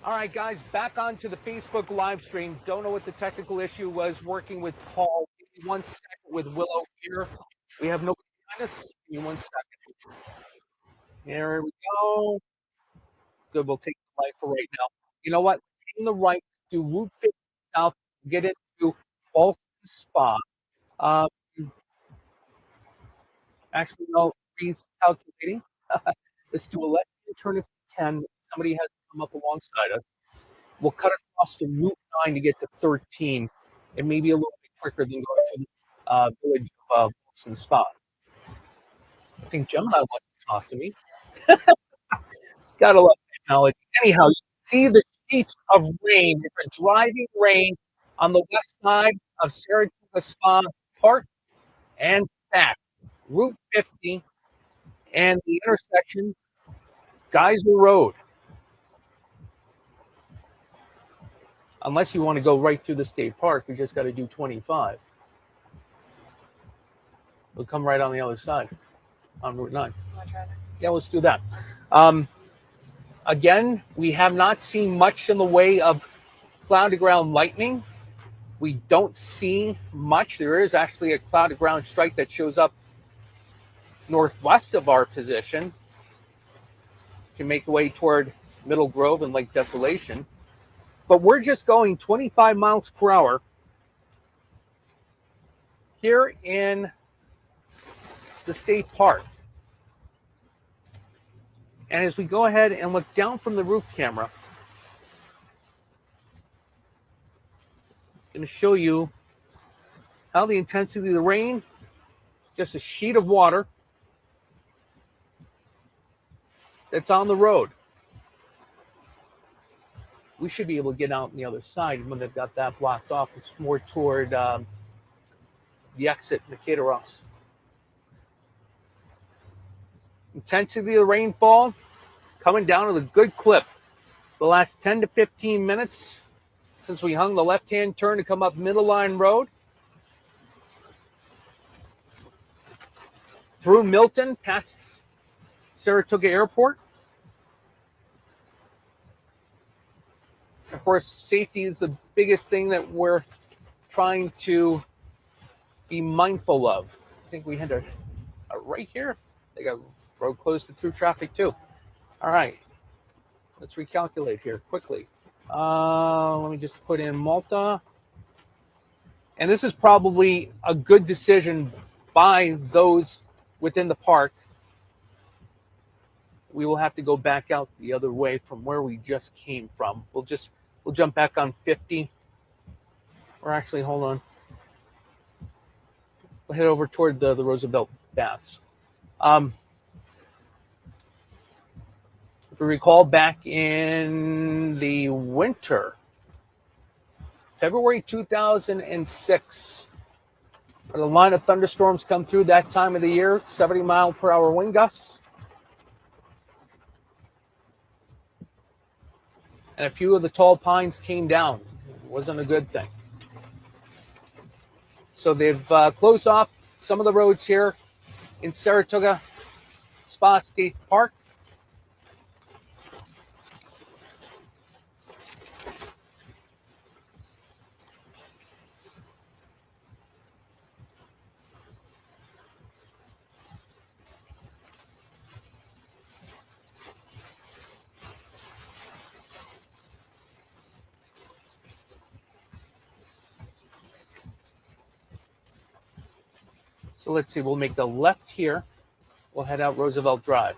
All right, guys, back onto the Facebook live stream. Don't know what the technical issue was working with Paul. Give me 1 second with Willow here. We have nobody behind us. Give me 1 second. Here we go. Good, we'll take the right for right now. You know what? Taking the right to Route 50 South, get into Boston Spa. Um, actually, no, recalculating. Let's do a left turn of 10. Somebody has come up alongside us. We'll cut across to Route 9 to get to 13. It may be a little bit quicker than going to the village of Boston Spa. I think Gemini wants to talk to me. Gotta love technology. Anyhow, you see the sheets of rain. It's a driving rain on the west side of Saratoga Spa Park and back. Route 50 and the intersection, Geyser Road. Unless you want to go right through the state park, you just got to do 25. We'll come right on the other side on Route 9. Want to try that? Yeah, let's do that. Again, we have not seen much in the way of cloud-to-ground lightning. We don't see much. There is actually a cloud-to-ground strike that shows up northwest of our position to make the way toward Middle Grove and Lake Desolation. But we're just going 25 miles per hour here in the state park. And as we go ahead and look down from the roof camera, I'm going to show you how the intensity of the rain, just a sheet of water that's on the road. We should be able to get out on the other side when they've got that blocked off. It's more toward the exit, Nikita Ross. Intensity of the rainfall coming down at a good clip. The last 10 to 15 minutes since we hung the left-hand turn to come up Middle Line Road. Through Milton, past Saratoga Airport. Of course, safety is the biggest thing that we're trying to be mindful of. I think we had a right here. They got road closed to through traffic too. All right, let's recalculate here quickly. Let me just put in Malta. And this is probably a good decision by those within the park. We will have to go back out the other way from where we just came from. We'll jump back on 50. Or actually, hold on. We'll head over toward the Roosevelt Baths. If we recall back in the winter, February 2006, a line of thunderstorms come through that time of the year, 70 mile per hour wind gusts. And a few of the tall pines came down. It wasn't a good thing. So they've closed off some of the roads here in Saratoga Spa State Park. So let's see, we'll make the left here. We'll head out Roosevelt Drive.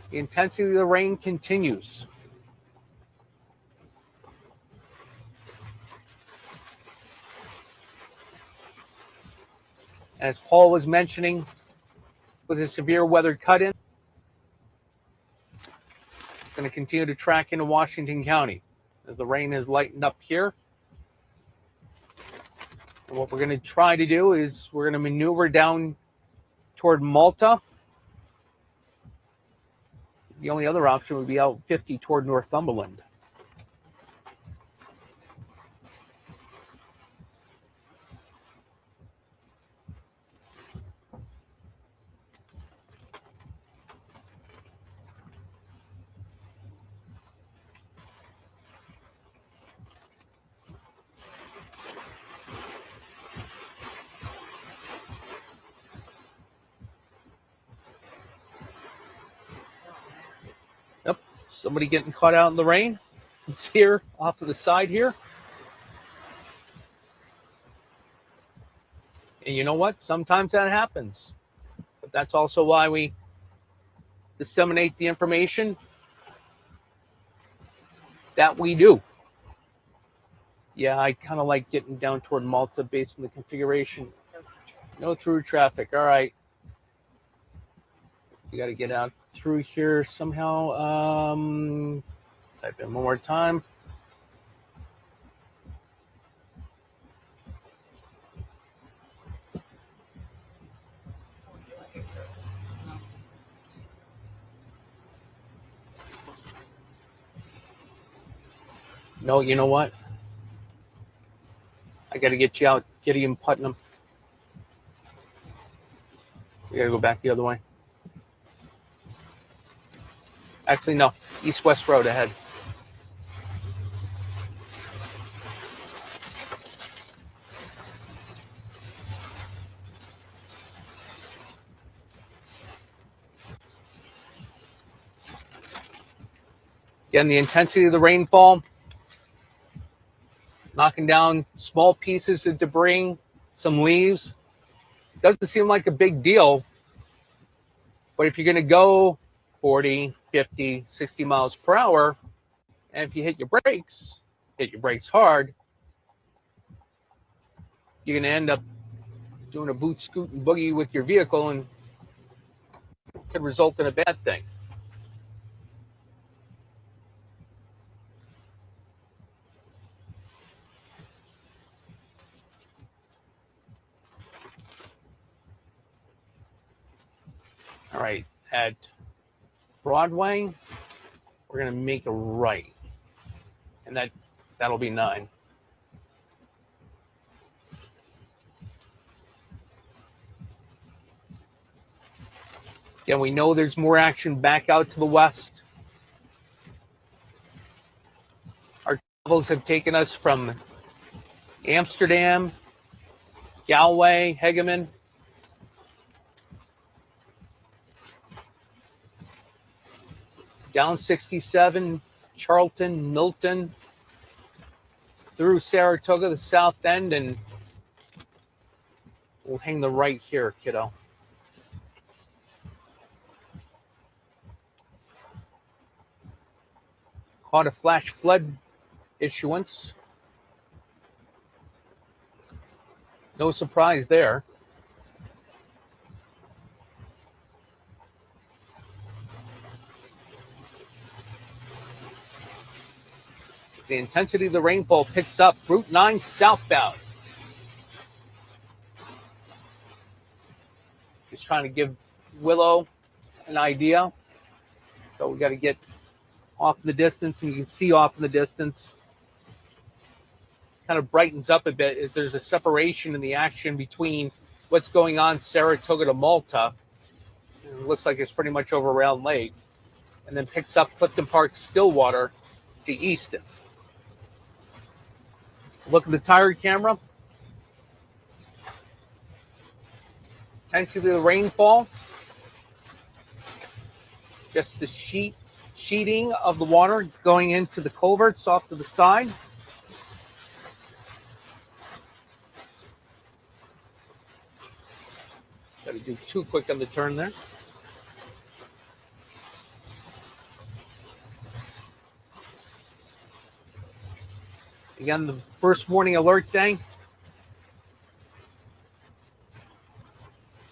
The intensity of the rain continues. As Paul was mentioning, with a severe weather cut-in, it's going to continue to track into Washington County as the rain has lightened up here. And what we're going to try to do is we're going to maneuver down toward Malta. The only other option would be out 50 toward Northumberland. Somebody getting caught out in the rain. It's here off to the side here. And you know what? Sometimes that happens. But that's also why we disseminate the information that we do. Yeah, I kind of like getting down toward Malta based on the configuration. No through traffic. All right. You got to get out through here somehow. Type in one more time. No, you know what? I got to get you out, Gideon Putnam. We got to go back the other way. Actually, no. East-West Road ahead. Again, the intensity of the rainfall, knocking down small pieces of debris, some leaves. Doesn't seem like a big deal, but if you're going to go 40, 50, 60 miles per hour, and if you hit your brakes hard, you're going to end up doing a boot, scoot, and boogie with your vehicle, and it could result in a bad thing. All right, at Broadway, we're going to make a right, and that'll be 9. Again, we know there's more action back out to the west. Our travels have taken us from Amsterdam, Galway, Hegeman, down 67, Charlton, Milton, through Saratoga, the south end, and we'll hang the right here, kiddo. Caught a flash flood issuance. No surprise there. The intensity of the rainfall picks up. Route 9 southbound. Just trying to give Willow an idea. So we got to get off in the distance, and you can see off in the distance. Kind of brightens up a bit as there's a separation in the action between what's going on Saratoga to Malta. It looks like it's pretty much over Round Lake. And then picks up Clifton Park, Stillwater to Easton. Look at the tire camera. Intensity of the rainfall. Just the sheeting of the water going into the culverts off to the side. Got to do too quick on the turn there. Again, the first warning alert day.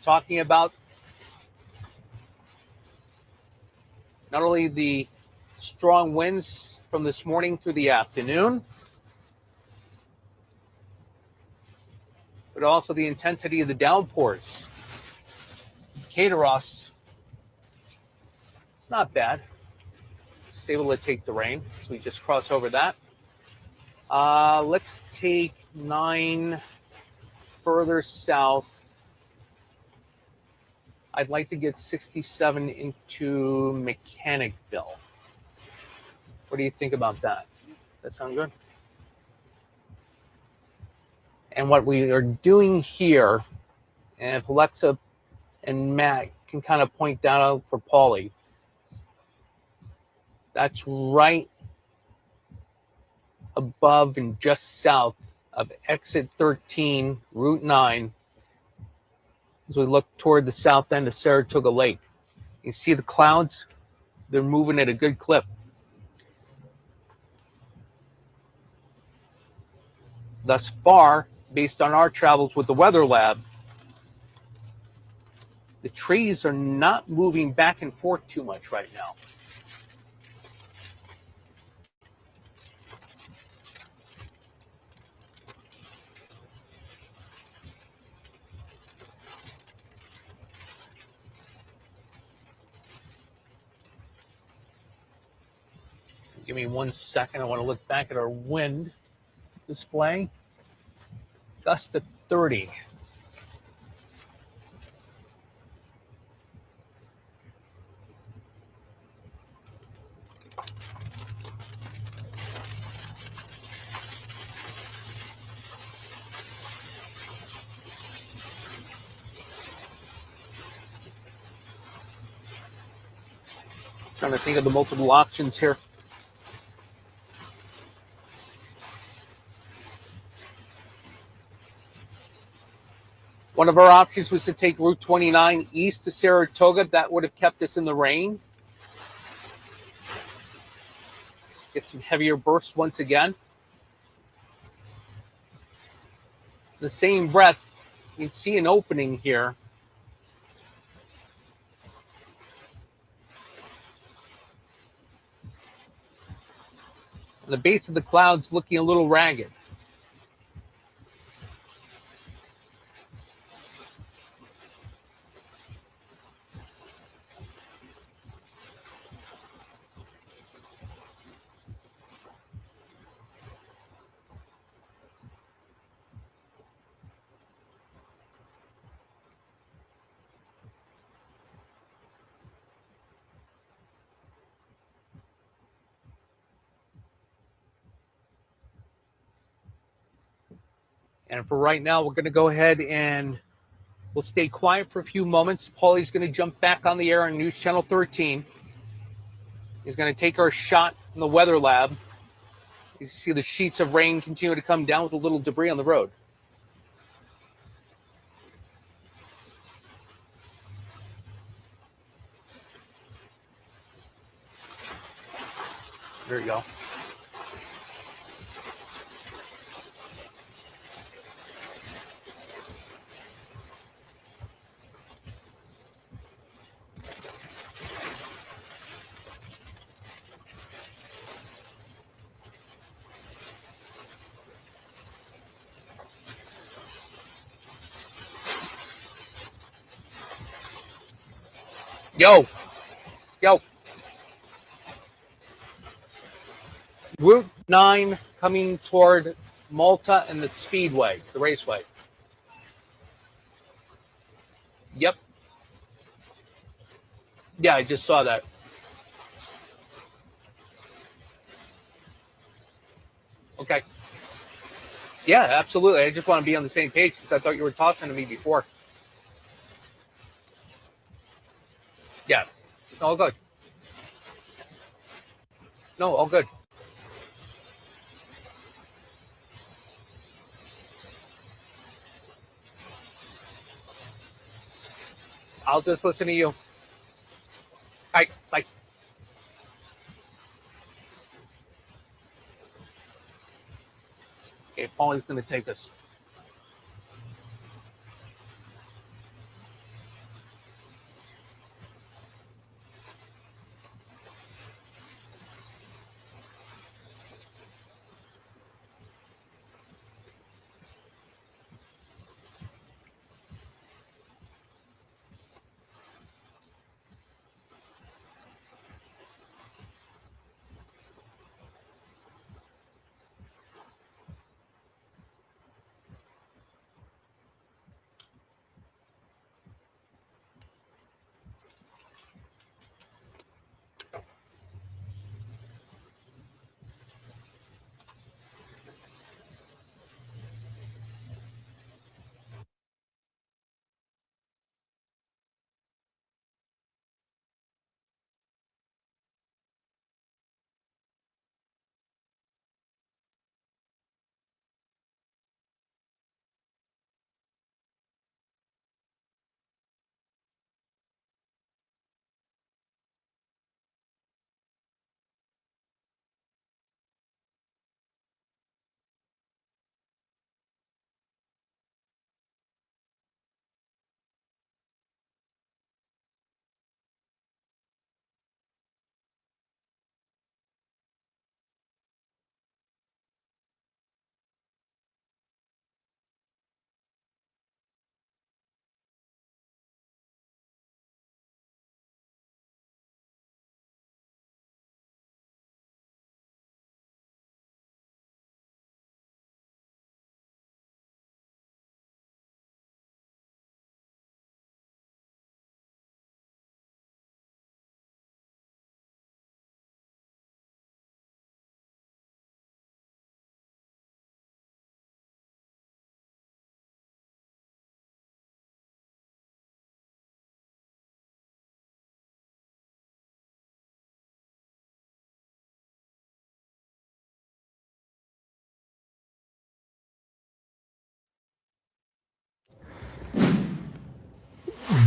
Talking about not only the strong winds from this morning through the afternoon, but also the intensity of the downpours. Kateros, it's not bad. It's able to take the rain, so we just cross over that. Let's take 9 further south. I'd like to get 67 into Mechanicville. What do you think about that? That sound good? And what we are doing here, and if Alexa and Matt can kind of point that out for Paulie, That's right above and just south of exit 13, Route 9, as we look toward the south end of Saratoga Lake. You see the clouds? They're moving at a good clip. Thus far, based on our travels with the Weather Lab, the trees are not moving back and forth too much right now. Give me 1 second. I want to look back at our wind display. Gust of 30. Trying to think of the multiple options here. One of our options was to take Route 29 east to Saratoga. That would have kept us in the rain. Get some heavier bursts once again. In the same breath, you can see an opening here. The base of the clouds looking a little ragged. And for right now, we're going to go ahead and we'll stay quiet for a few moments. Paulie's going to jump back on the air on News Channel 13. He's going to take our shot from the Weather Lab. You see the sheets of rain continue to come down with a little debris on the road. There you go. Yo. Route 9 coming toward Malta and the Speedway, the raceway. Yep. Yeah, I just saw that. Okay. Yeah, absolutely. I just want to be on the same page because I thought you were talking to me before. Yeah. All good. No, all good. I'll just listen to you. All right, bye. Okay, Paulie's going to take us.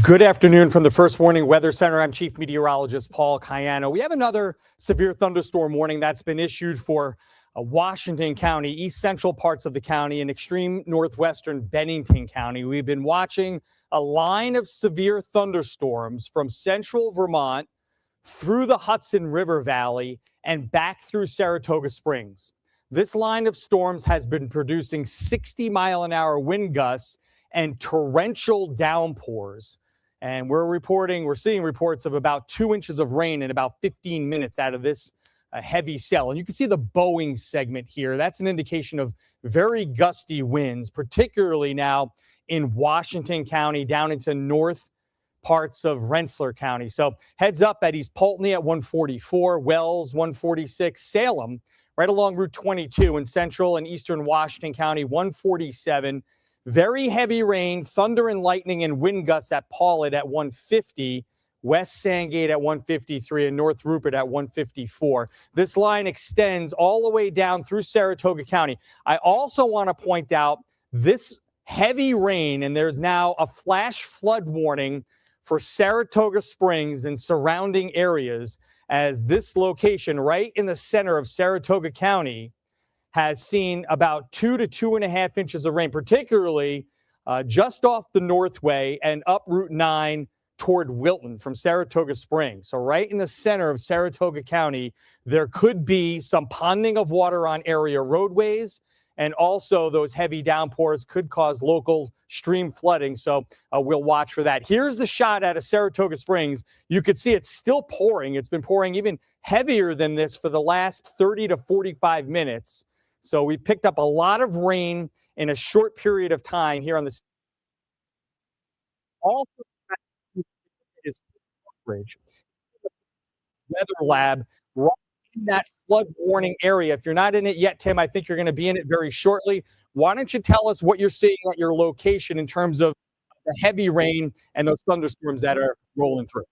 Good afternoon from the First Warning Weather Center. I'm Chief Meteorologist Paul Cayano. We have another severe thunderstorm warning that's been issued for Washington County, east central parts of the county, and extreme northwestern Bennington County. We've been watching a line of severe thunderstorms from central Vermont through the Hudson River Valley and back through Saratoga Springs. This line of storms has been producing 60-mile-an-hour wind gusts and torrential downpours. And we're seeing reports of about 2 inches of rain in about 15 minutes out of this heavy cell. And you can see the Boeing segment here. That's an indication of very gusty winds, particularly now in Washington County down into north parts of Rensselaer County. So heads up at East Poultney at 144, Wells 146, Salem right along Route 22 in central and eastern Washington County 147. Very heavy rain, thunder and lightning and wind gusts at Paulet at 150, West Sandgate at 153, and North Rupert at 154. This line extends all the way down through Saratoga County. I also want to point out this heavy rain, and there's now a flash flood warning for Saratoga Springs and surrounding areas, as this location right in the center of Saratoga County has seen about 2 to 2.5 inches of rain, particularly just off the Northway and up Route 9 toward Wilton from Saratoga Springs. So right in the center of Saratoga County, there could be some ponding of water on area roadways, and also those heavy downpours could cause local stream flooding. So we'll watch for that. Here's the shot out of Saratoga Springs. You can see it's still pouring. It's been pouring even heavier than this for the last 30 to 45 minutes. So we picked up a lot of rain in a short period of time here on the also is Bridge Weather Lab right in that flood warning area. If you're not in it yet, Tim, I think you're going to be in it very shortly. Why don't you tell us what you're seeing at your location in terms of the heavy rain and those thunderstorms that are rolling through?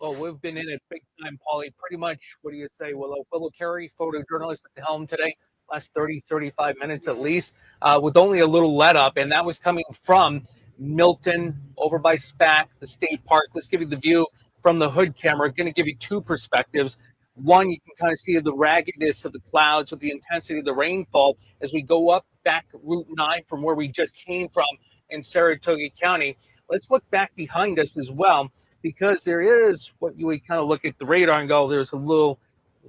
Well, we've been in it big time, Paulie. Pretty much, what do you say, Willow? Willow Carey, photojournalist at the helm today, last 30, 35 minutes at least, with only a little let up. And that was coming from Milton over by SPAC, the state park. Let's give you the view from the hood camera. Going to give you two perspectives. One, you can kind of see the raggedness of the clouds with the intensity of the rainfall as we go up back Route 9 from where we just came from in Saratoga County. Let's look back behind us as well, because there is what you would kind of look at the radar and go, there's a little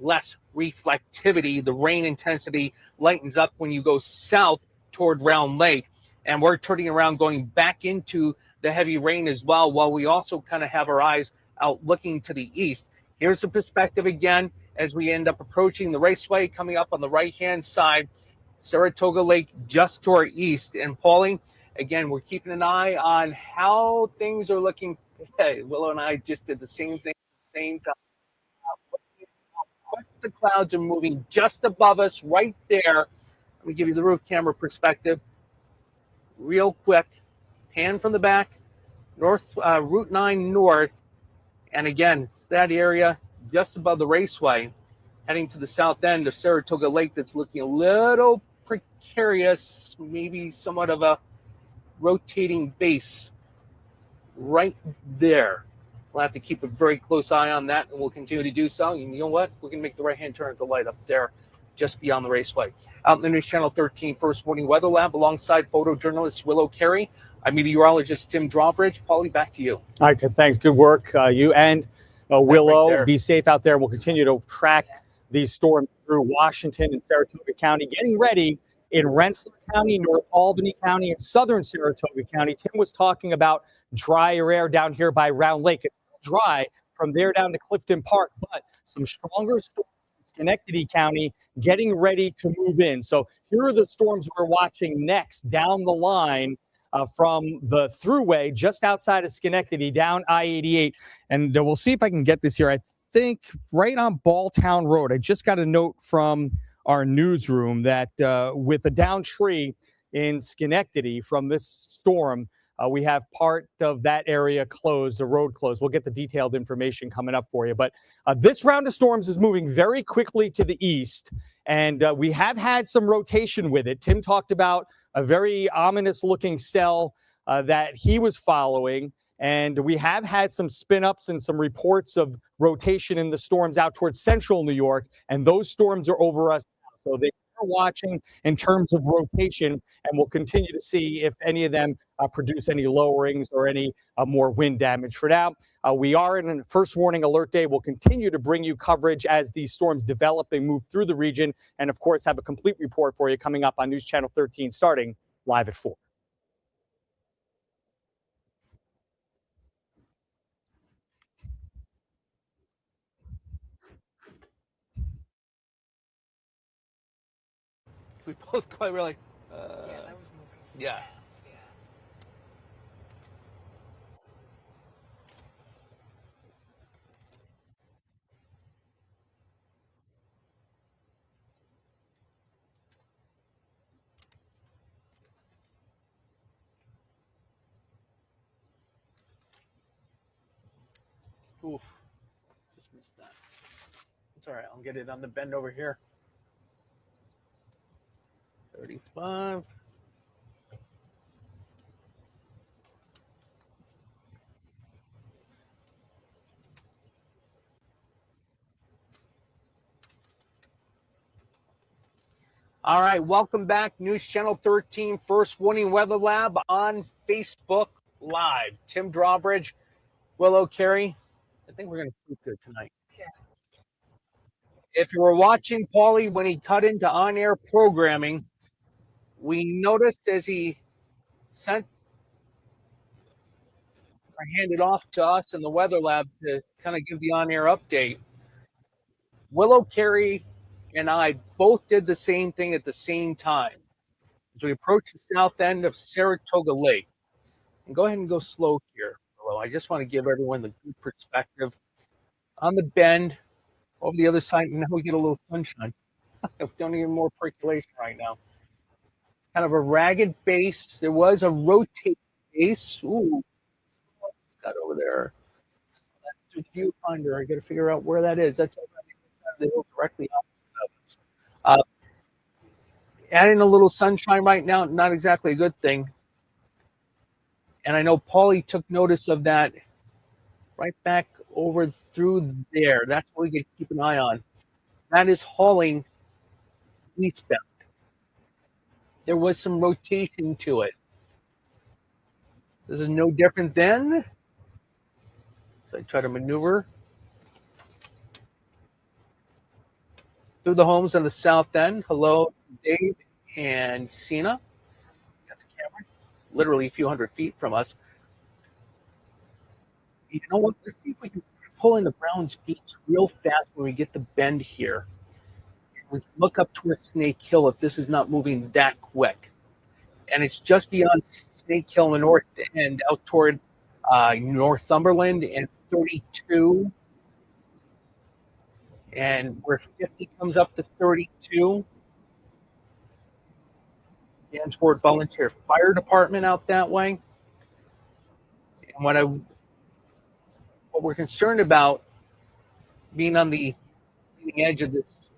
less reflectivity. The rain intensity lightens up when you go south toward Round Lake. And we're turning around going back into the heavy rain as well, while we also kind of have our eyes out looking to the east. Here's the perspective again as we end up approaching the raceway, coming up on the right-hand side, Saratoga Lake just to our east. And Paulie, again, we're keeping an eye on how things are looking. Hey, Willow and I just did the same thing at the same time. The clouds are moving just above us right there. Let me give you the roof camera perspective real quick. Pan from the back, north, Route 9 north. And again, it's that area just above the raceway, heading to the south end of Saratoga Lake that's looking a little precarious, maybe somewhat of a rotating base right there. We'll have to keep a very close eye on that, and we'll continue to do so. And you know what? We're going to make the right-hand turn at the light up there just beyond the raceway. Out in the News Channel 13 First Warning Weather Lab alongside photojournalist Willow Carey. I'm meteorologist Tim Drawbridge. Paulie, back to you. All right, Tim, thanks. Good work. You and Willow. Right, be safe out there. We'll continue to track these storms through Washington and Saratoga County, getting ready in Rensselaer County, North Albany County, and southern Saratoga County. Tim was talking about drier air down here by Round Lake. It's dry from there down to Clifton Park, but some stronger storms in Schenectady County getting ready to move in. So here are the storms we're watching next down the line from the thruway just outside of Schenectady down I-88. And we'll see if I can get this here. I think right on Balltown Road. I just got a note from our newsroom that with a downed tree in Schenectady from this storm, we have part of that area closed, the road closed. We'll get the detailed information coming up for you. But this round of storms is moving very quickly to the east, and we have had some rotation with it. Tim talked about a very ominous-looking cell that he was following. And we have had some spin ups and some reports of rotation in the storms out towards central New York. And those storms are over us now. So they are watching in terms of rotation, and we'll continue to see if any of them produce any lowerings or any more wind damage. For now, we are in a first warning alert day. We'll continue to bring you coverage as these storms develop and move through the region. And of course, have a complete report for you coming up on News Channel 13 starting live at 4. We both quite were like, Yeah, that was moving yeah. fast. Yeah. Oof. Just missed that. It's all right. I'll get it on the bend over here. 35. All right, welcome back. News Channel 13, First Warning Weather Lab on Facebook Live. Tim Drawbridge, Willow Carey. I think we're going to keep good tonight. Yeah. If you were watching Paulie when he cut into on-air programming, we noticed as he sent or handed off to us in the Weather Lab to kind of give the on-air update, Willow Carey and I both did the same thing at the same time. As we approach the south end of Saratoga Lake, and go ahead and go slow here. Well, I just want to give everyone the good perspective on the bend over the other side. Now we get a little sunshine. We don't need more percolation right now. Kind of a ragged base. There was a rotating base. Ooh, what's that over there? That's a viewfinder. I got to figure out where that is. That's over on the other side of the hill, directly opposite of us. Adding a little sunshine right now, not exactly a good thing. And I know Paulie took notice of that right back over through there. That's what we get to keep an eye on. That is hauling eastbound. There was some rotation to it. This is no different than. So I try to maneuver through the homes on the south end. Hello, Dave and Cena. Got the camera literally a few hundred feet from us. You know what? Let's see if we can pull into Browns Beach real fast when we get the bend here. We can look up towards Snake Hill if this is not moving that quick. And it's just beyond Snake Hill in the north end, out toward Northumberland and 32. And where 50 comes up to 32. Danforth Volunteer Fire Department out that way. And what we're concerned about being on the leading edge of this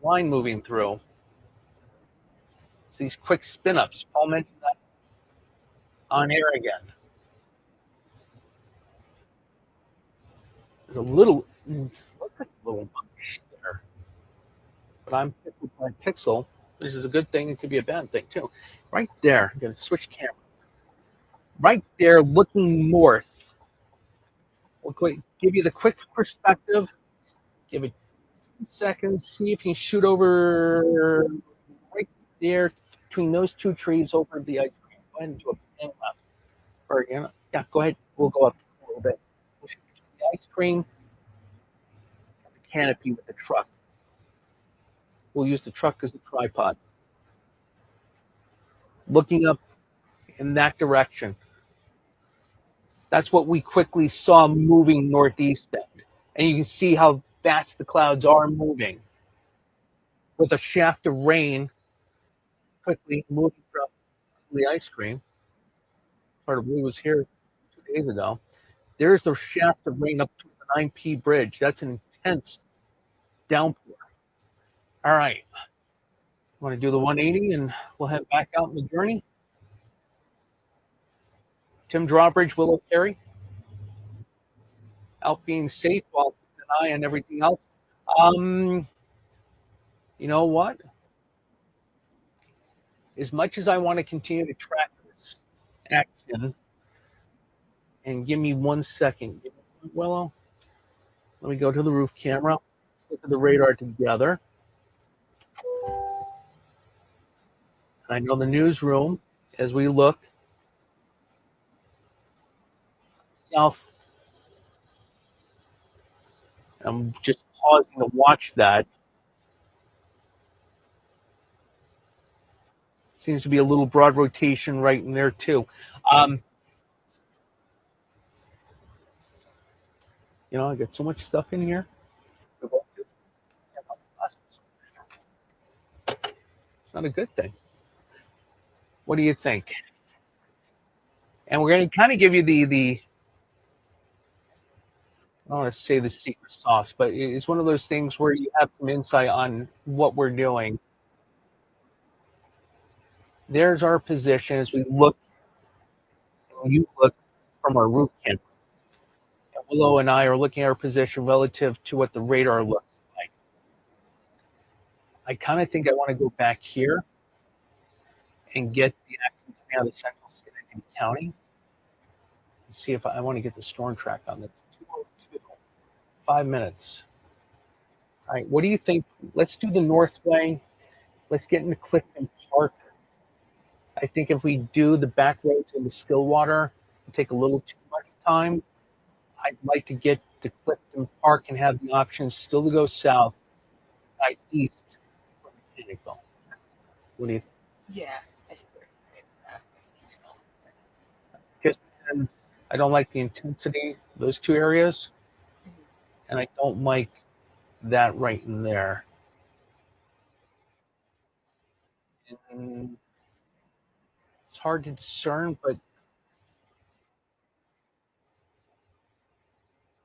line moving through, it's these quick spin-ups. Paul mentioned that on air again. There's a little, looks like a little bunch there. But I'm pickled by pixel, which is a good thing. It could be a bad thing too. Right there, I'm going to switch cameras. Right there, looking north. We'll give you the quick perspective. Give it 2 seconds. See if you can shoot over right there between those two trees over the ice cream. Go ahead and do a pan left. Or again, yeah, go ahead. We'll go up a little bit. We'll shoot the ice cream and the canopy with the truck. We'll use the truck as a tripod. Looking up in that direction. That's what we quickly saw moving northeast bend. And you can see how fast the clouds are moving. With a shaft of rain quickly moving from the ice cream. Part of blue was here 2 days ago. There's the shaft of rain up to the 9P bridge. That's an intense downpour. All right. Want to do the 180 and we'll head back out on the journey? Tim Drawbridge, Willow Carey, out being safe while keeping an eye on everything else. Um, you know what? As much as I want to continue to track this action, and give me 1 second, Willow. Let me go to the roof camera. Let's look at the radar together. I know the newsroom, as we look south, I'm just pausing to watch that. Seems to be a little broad rotation right in there, too. You know, I got so much stuff in here. It's not a good thing. What do you think? And we're going to kind of give you the I don't want to say the secret sauce, but it's one of those things where you have some insight on what we're doing. There's our position as we look. You look from our roof camera. Willow and I are looking at our position relative to what the radar looks like. I kind of think I want to go back here and get the action coming out of Central Schenectady County. Let's see if I want to get the storm track on this. 2:02, 5 minutes. All right, what do you think? Let's do the Northway. Let's get into Clifton Park. I think if we do the back roads into Stillwater, it'll take a little too much time. I'd like to get to Clifton Park and have the options still to go south, east from Mechanicsville. What do you think? Yeah, I see. Just because I don't like the intensity of those two areas, and I don't like that right in there. And it's hard to discern, but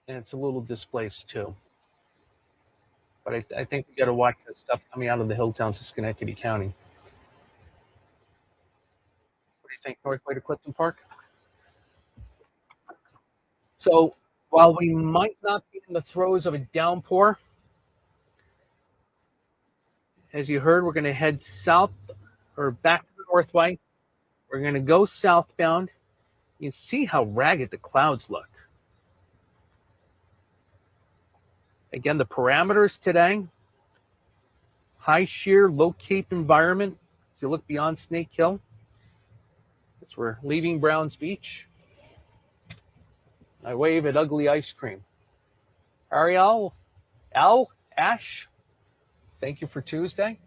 and it's a little displaced too. But I think we got to watch that stuff coming out of the hill towns of Schenectady County. What do you think, Northway to Clifton Park? So while we might not be in the throes of a downpour, as you heard, we're going to head south or back to the Northway. We're going to go southbound. You can see how ragged the clouds look. Again, the parameters today, high shear, low cape environment. As you look beyond Snake Hill, as we're leaving Browns Beach, I wave at Ugly Ice Cream. Ariel, Al, Ash, thank you for Tuesday.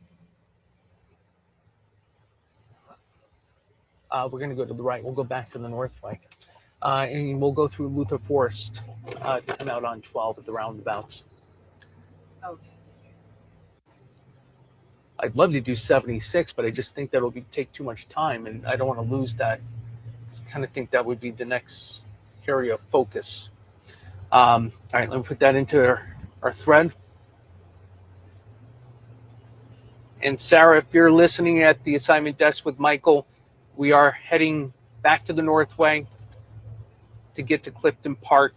We're going to go to the right. We'll go back to the Northway. And we'll go through Luther Forest to come out on 12 at the roundabouts. Okay. I'd love to do 76, but I just think that'll take too much time, and I don't want to lose that. I kind of think that would be the next area of focus. All right, let me put that into our thread. And Sarah, if you're listening at the assignment desk with Michael, we are heading back to the Northway to get to Clifton Park,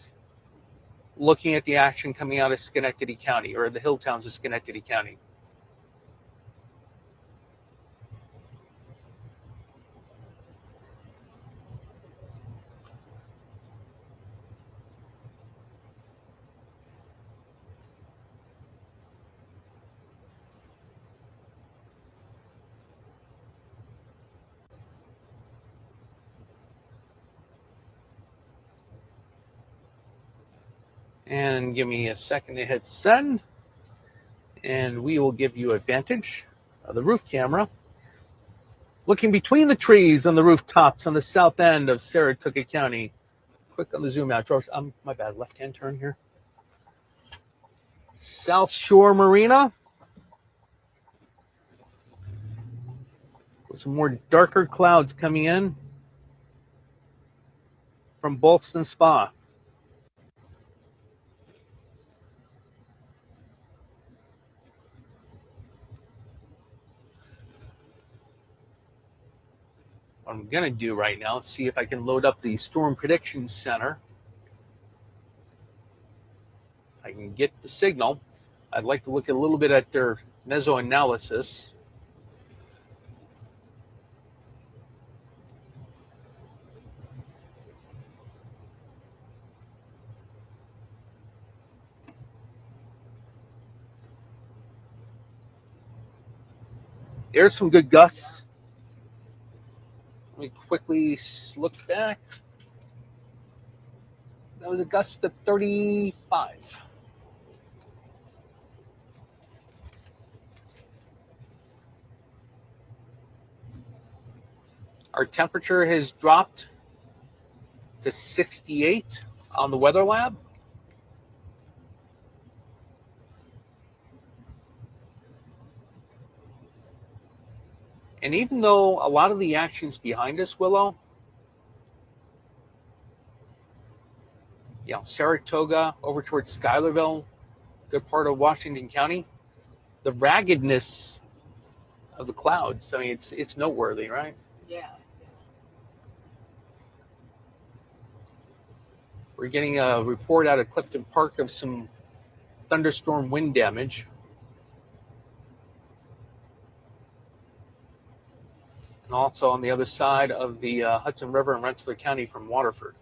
looking at the action coming out of Schenectady County, or the hill towns of Schenectady County. And give me a second to hit send. And we will give you advantage of the roof camera. Looking between the trees on the rooftops on the south end of Saratoga County. Quick on the zoom out. George, my bad, left-hand turn here. South Shore Marina. With some more darker clouds coming in from Bolston Spa. what I'm going to do right now is see if I can load up the Storm Prediction Center. If I can get the signal. I'd like to look a little bit at their mesoanalysis. There's some good gusts. Let me quickly look back. That was a gust of 35. Our temperature has dropped to 68 on the weather lab. And even though a lot of the action's behind us, Willow, Saratoga over towards Schuylerville, good part of Washington County, the raggedness of the clouds, I mean, it's noteworthy, right? Yeah. We're getting a report out of Clifton Park of some thunderstorm wind damage. And also on the other side of the Hudson River in Rensselaer County from Waterford.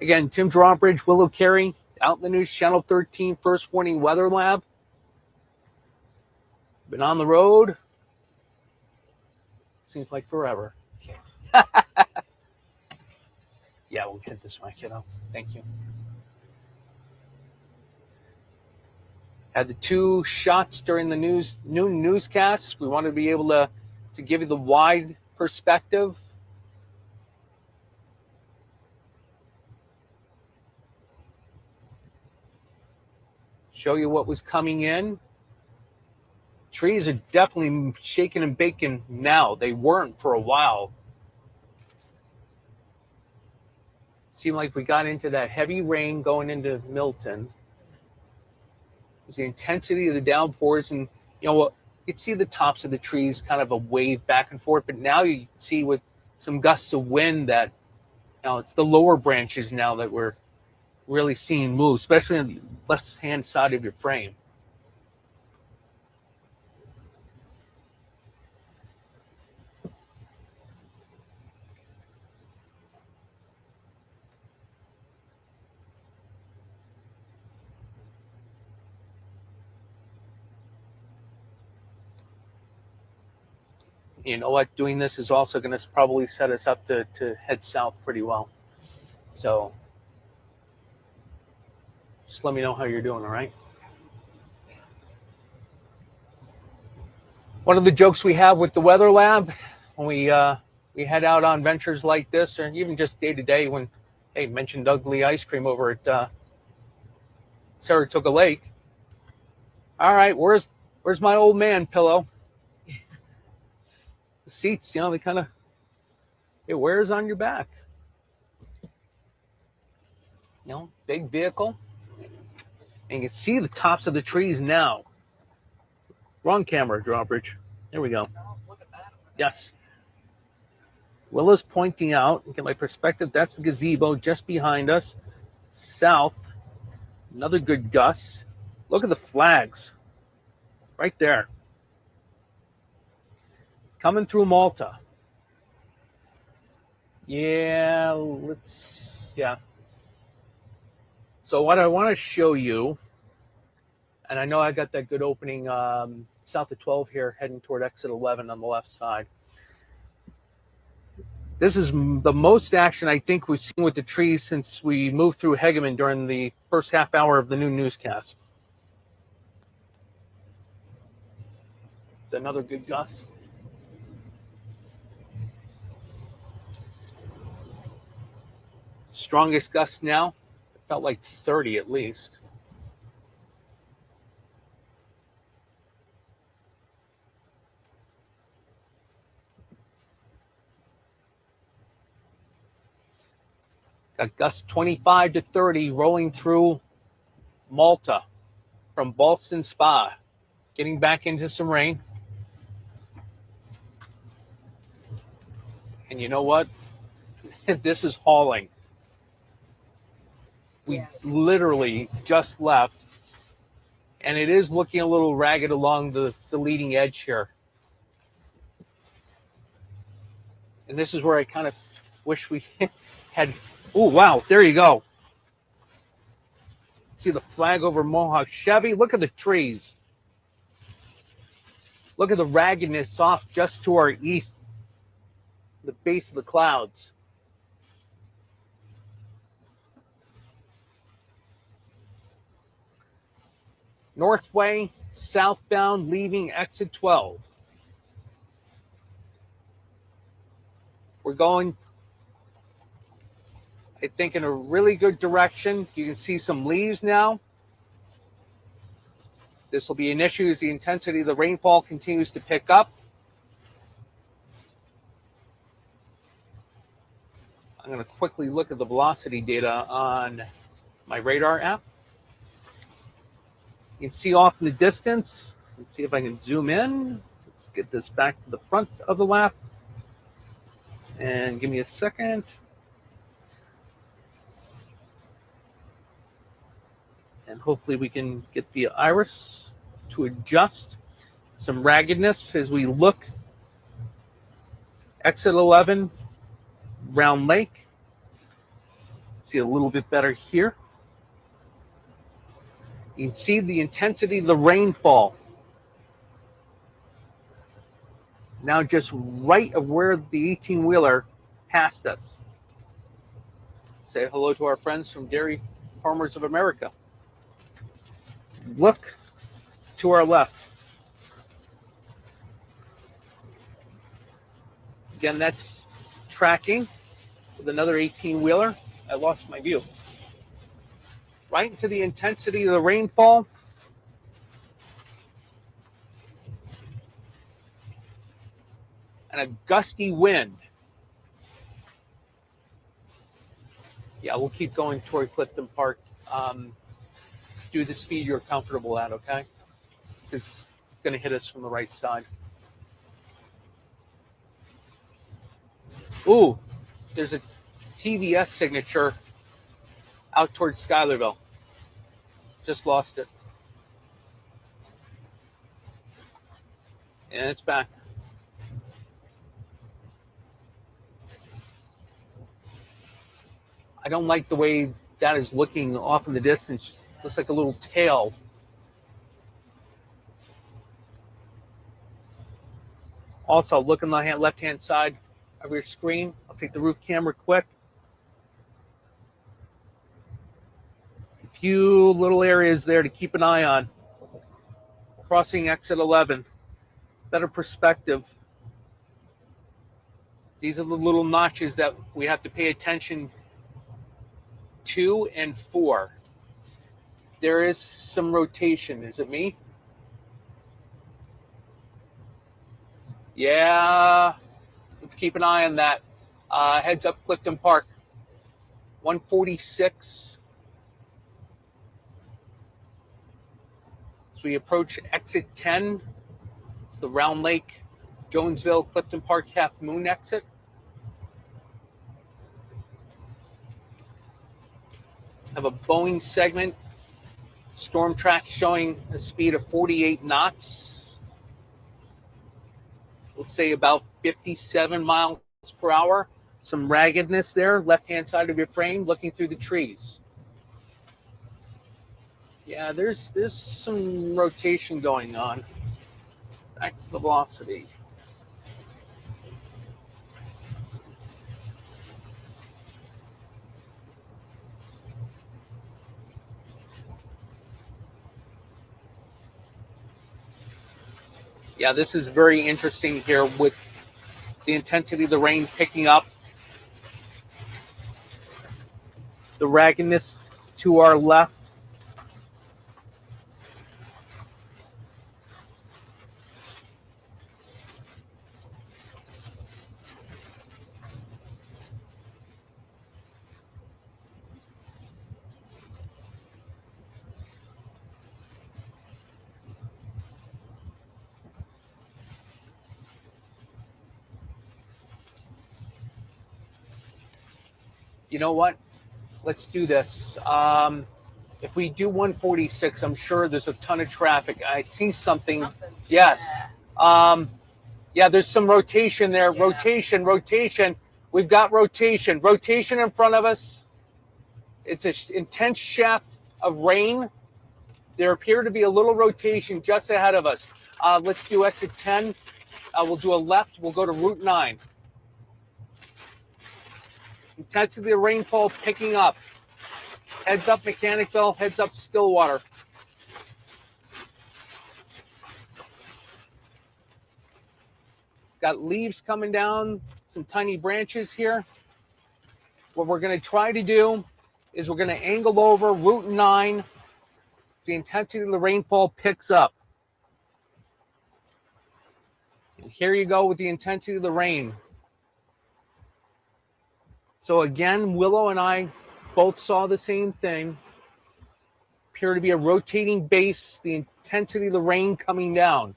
Again, Tim Drawbridge, Willow Carey, out in the news, Channel 13, First Warning Weather Lab. Been on the road. Seems like forever. Yeah, we'll head this way, kiddo. Thank you. Had the 2 shots during the noon newscasts. We wanted to be able to give you the wide perspective. Show you what was coming in. Trees are definitely shaking and baking now. They weren't for a while. Seemed like we got into that heavy rain going into Milton. It was the intensity of the downpours, and you could see the tops of the trees kind of a wave back and forth, but now you can see with some gusts of wind that it's the lower branches now that we're really seeing move, especially on the left-hand side of your frame. You know what? Doing this is also going to probably set us up to head south pretty well. So just let me know how you're doing, all right? One of the jokes we have with the Weather Lab when we head out on ventures like this, or even just day to day, when mentioned Ugly Ice Cream over at Saratoga Lake. All right, where's my old man pillow? The seats, they kind of, it wears on your back. Big vehicle. And you can see the tops of the trees now. Wrong camera, Drawbridge. There we go. Oh, look at that. Yes. Willow's pointing out, get my perspective, that's the gazebo just behind us. South, another good gust. Look at the flags. Right there. Coming through Malta. Yeah. So what I want to show you, and I know I got that good opening south of 12 here, heading toward exit 11 on the left side. This is the most action I think we've seen with the trees since we moved through Hegeman during the first half hour of the noon newscast. It's another good gust. Strongest gust now. It felt like 30 at least. Got gusts 25 to 30 rolling through Malta. from Ballston Spa. Getting back into some rain. And you know what? This is hauling. We Yeah. literally just left, and it is looking a little ragged along the leading edge here. And this is where I kind of wish we had. Oh, wow. There you go. See the flag over Mohawk Chevy. Look at the trees. Look at the raggedness off just to our east, the base of the clouds. Northway, southbound, leaving exit 12. We're going, I think, in a really good direction. You can see some leaves now. This will be an issue as the intensity of the rainfall continues to pick up. I'm going to quickly look at the velocity data on my radar app. You can see off in the distance. Let's see if I can zoom in. Let's get this back to the front of the lap. And give me a second. And hopefully we can get the iris to adjust some raggedness as we look. Exit 11, Round Lake. See a little bit better here. You can see the intensity of the rainfall. Now just right of where the 18-wheeler passed us. Say hello to our friends from Dairy Farmers of America. Look to our left. Again, that's tracking with another 18-wheeler. I lost my view. Right into the intensity of the rainfall. And a gusty wind. Yeah, we'll keep going toward Clifton Park. Do the speed you're comfortable at, okay? Because it's going to hit us from the right side. Ooh, there's a TVS signature out towards Schuylerville. Just lost it. And it's back. I don't like the way that is looking off in the distance. Looks like a little tail. Also, look on the left-hand side of your screen. I'll take the roof camera quick. A few little areas there to keep an eye on. Crossing exit 11. Better perspective. These are the little notches that we have to pay attention to and for. There is some rotation. Is it me? Yeah. Let's keep an eye on that. Heads up Clifton Park. 146. As we approach exit 10, it's the Round Lake, Jonesville, Clifton Park Half Moon exit. Have a Boeing segment. Storm track showing a speed of 48 knots. Let's say about 57 miles per hour. Some raggedness there, left-hand side of your frame, looking through the trees. Yeah, there's some rotation going on. Back to the velocity. Yeah, this is very interesting here with the intensity of the rain picking up. The raggedness to our left. You know what? Let's do this. If we do 146, I'm sure there's a ton of traffic. I see something. Yes. Yeah, there's some rotation there. Yeah. Rotation. We've got rotation. Rotation in front of us. It's an intense shaft of rain. There appear to be a little rotation just ahead of us. Let's do exit 10. We'll do a left. We'll go to Route 9. Intensity of rainfall picking up. Heads up Mechanicville. Heads up Stillwater. Got leaves coming down, some tiny branches here. What we're going to try to do is we're going to angle over Route 9. The intensity of the rainfall picks up. And here you go with the intensity of the rain. So again, Willow and I both saw the same thing. Appear to be a rotating base, the intensity of the rain coming down.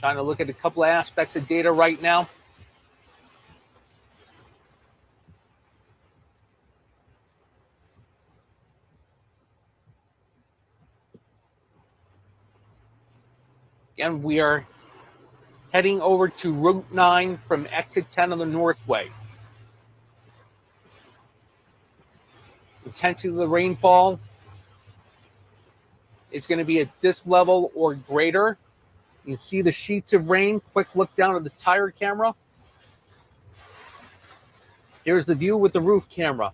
Trying to look at a couple of aspects of data right now. Again, we are heading over to Route 9 from exit 10 on the Northway. Intensity of the rainfall is going to be at this level or greater. You see the sheets of rain. Quick look down at the tire camera. Here's the view with the roof camera.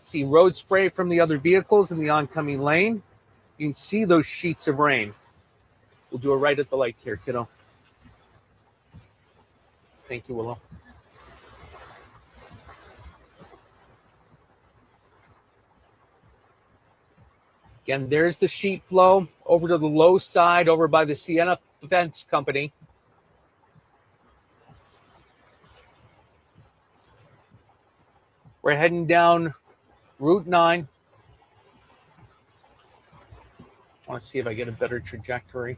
See road spray from the other vehicles in the oncoming lane. You can see those sheets of rain. We'll do it right at the light here, kiddo. Thank you, Willow. Again, there's the sheet flow over to the low side, over by the Sienna Fence Company. We're heading down Route 9. I want to see if I get a better trajectory.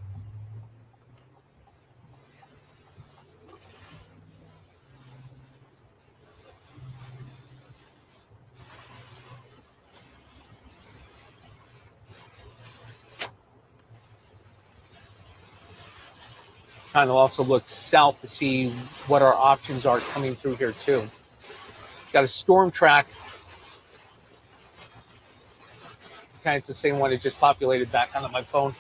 Trying to also look south to see what our options are coming through here too. Got a storm track. Kind of it's the same one that just populated back onto my phone.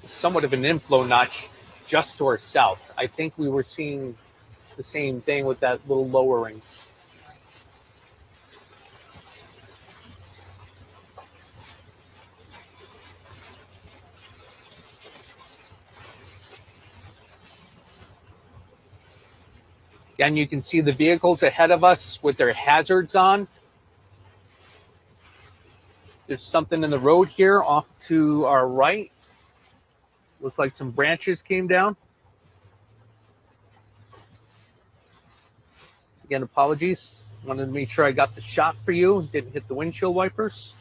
Somewhat of an inflow notch just to our south. I think we were seeing the same thing with that little lowering. Again, you can see the vehicles ahead of us with their hazards on. There's something in the road here off to our right. Looks like some branches came down. Again, apologies. Wanted to make sure I got the shot for you. Didn't hit the windshield wipers.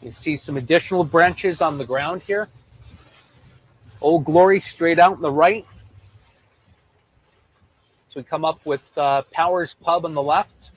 You see some additional branches on the ground here. Old Glory straight out on the right. So we come up with Powers Pub on the left.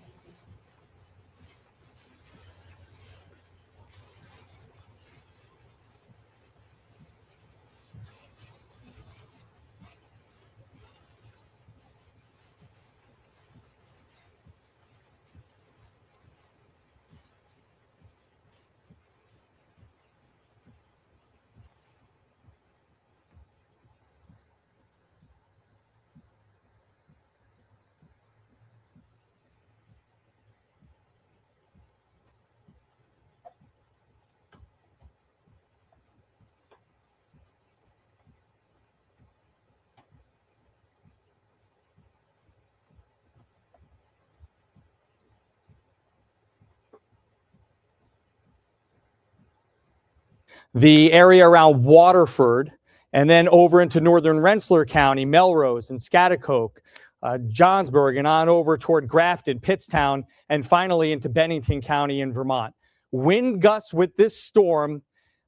the area around Waterford, and then over into northern Rensselaer County, Melrose and Schaghticoke, Johnsburg, and on over toward Grafton, Pittstown, and finally into Bennington County in Vermont. Wind gusts with this storm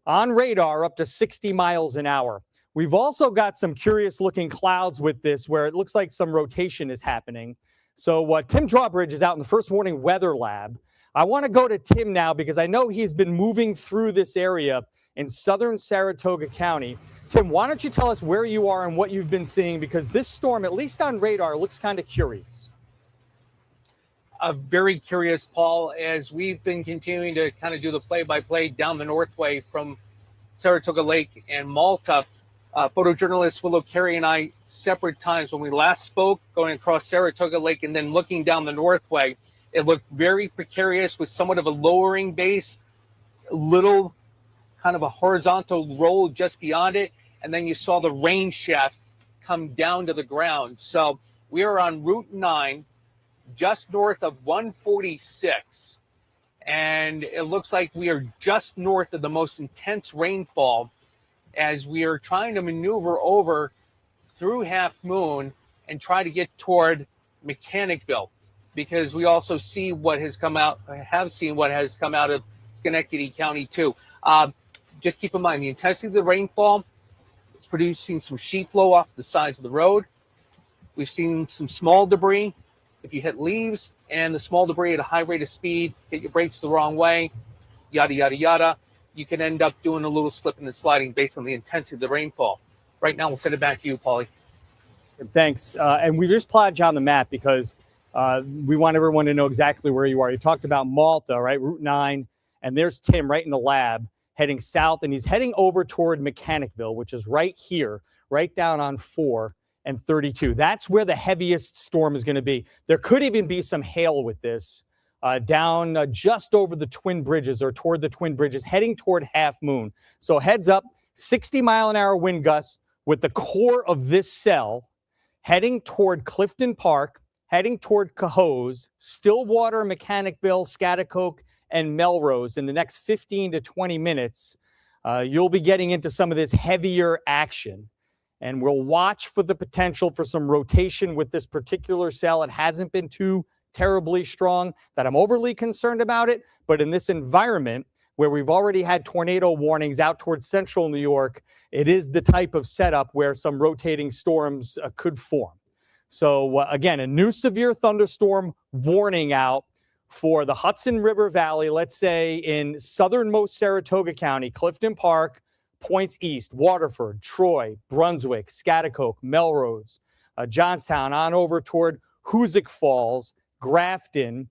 on radar up to 60 miles an hour. We've also got some curious looking clouds with this where it looks like some rotation is happening. So Tim Drawbridge is out in the First Warning Weather Lab. I want to go to Tim now because I know he's been moving through this area in southern Saratoga County. Tim, why don't you tell us where you are and what you've been seeing, because this storm, at least on radar, looks kind of curious. Very curious, Paul, as we've been continuing to kind of do the play-by-play down the Northway from Saratoga Lake and Malta. Photojournalist Willow Carey and I, separate times when we last spoke, going across Saratoga Lake and then looking down the Northway, it looked very precarious with somewhat of a lowering base, little kind of a horizontal roll just beyond it, and then you saw the rain shaft come down to the ground. So we are on Route 9, just north of 146, and it looks like we are just north of the most intense rainfall as we are trying to maneuver over through Half Moon and try to get toward Mechanicville, because we also see what has come out, have seen what has come out of Schenectady County too. Just keep in mind the intensity of the rainfall is producing some sheet flow off the sides of the road. We've seen some small debris. If you hit leaves and the small debris at a high rate of speed, hit your brakes the wrong way, yada, yada, yada, you can end up doing a little slipping and sliding based on the intensity of the rainfall. Right now, we'll send it back to you, Paulie. Thanks. And we just plotted you on the map because we want everyone to know exactly where you are. You talked about Malta, right? Route 9. And there's Tim right in the lab heading south. And he's heading over toward Mechanicville, which is right here, right down on 4 and 32. That's where the heaviest storm is going to be. There could even be some hail with this. Down just over the Twin Bridges or toward the Twin Bridges, heading toward Half Moon. So heads up, 60-mile-an-hour wind gusts with the core of this cell heading toward Clifton Park, heading toward Cohoes, Stillwater, Mechanicville, Schaghticoke, and Melrose. In the next 15 to 20 minutes, you'll be getting into some of this heavier action. And we'll watch for the potential for some rotation with this particular cell. It hasn't been too terribly strong that I'm overly concerned about it, but in this environment where we've already had tornado warnings out towards central New York, it is the type of setup where some rotating storms could form. So again, a new severe thunderstorm warning out for the Hudson River Valley, let's say in southernmost Saratoga County, Clifton Park, points east, Waterford, Troy, Brunswick, Schaghticoke, Melrose, Johnstown, on over toward Hoosick Falls, Grafton,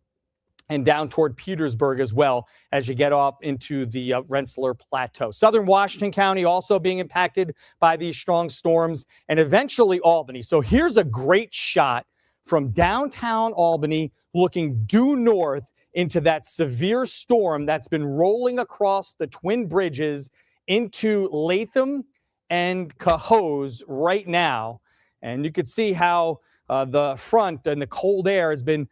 and down toward Petersburg as well as you get off into the Rensselaer Plateau. Southern Washington County also being impacted by these strong storms, and eventually Albany. So here's a great shot from downtown Albany looking due north into that severe storm that's been rolling across the Twin Bridges into Latham and Cohoes right now. And you can see how the front and the cold air has been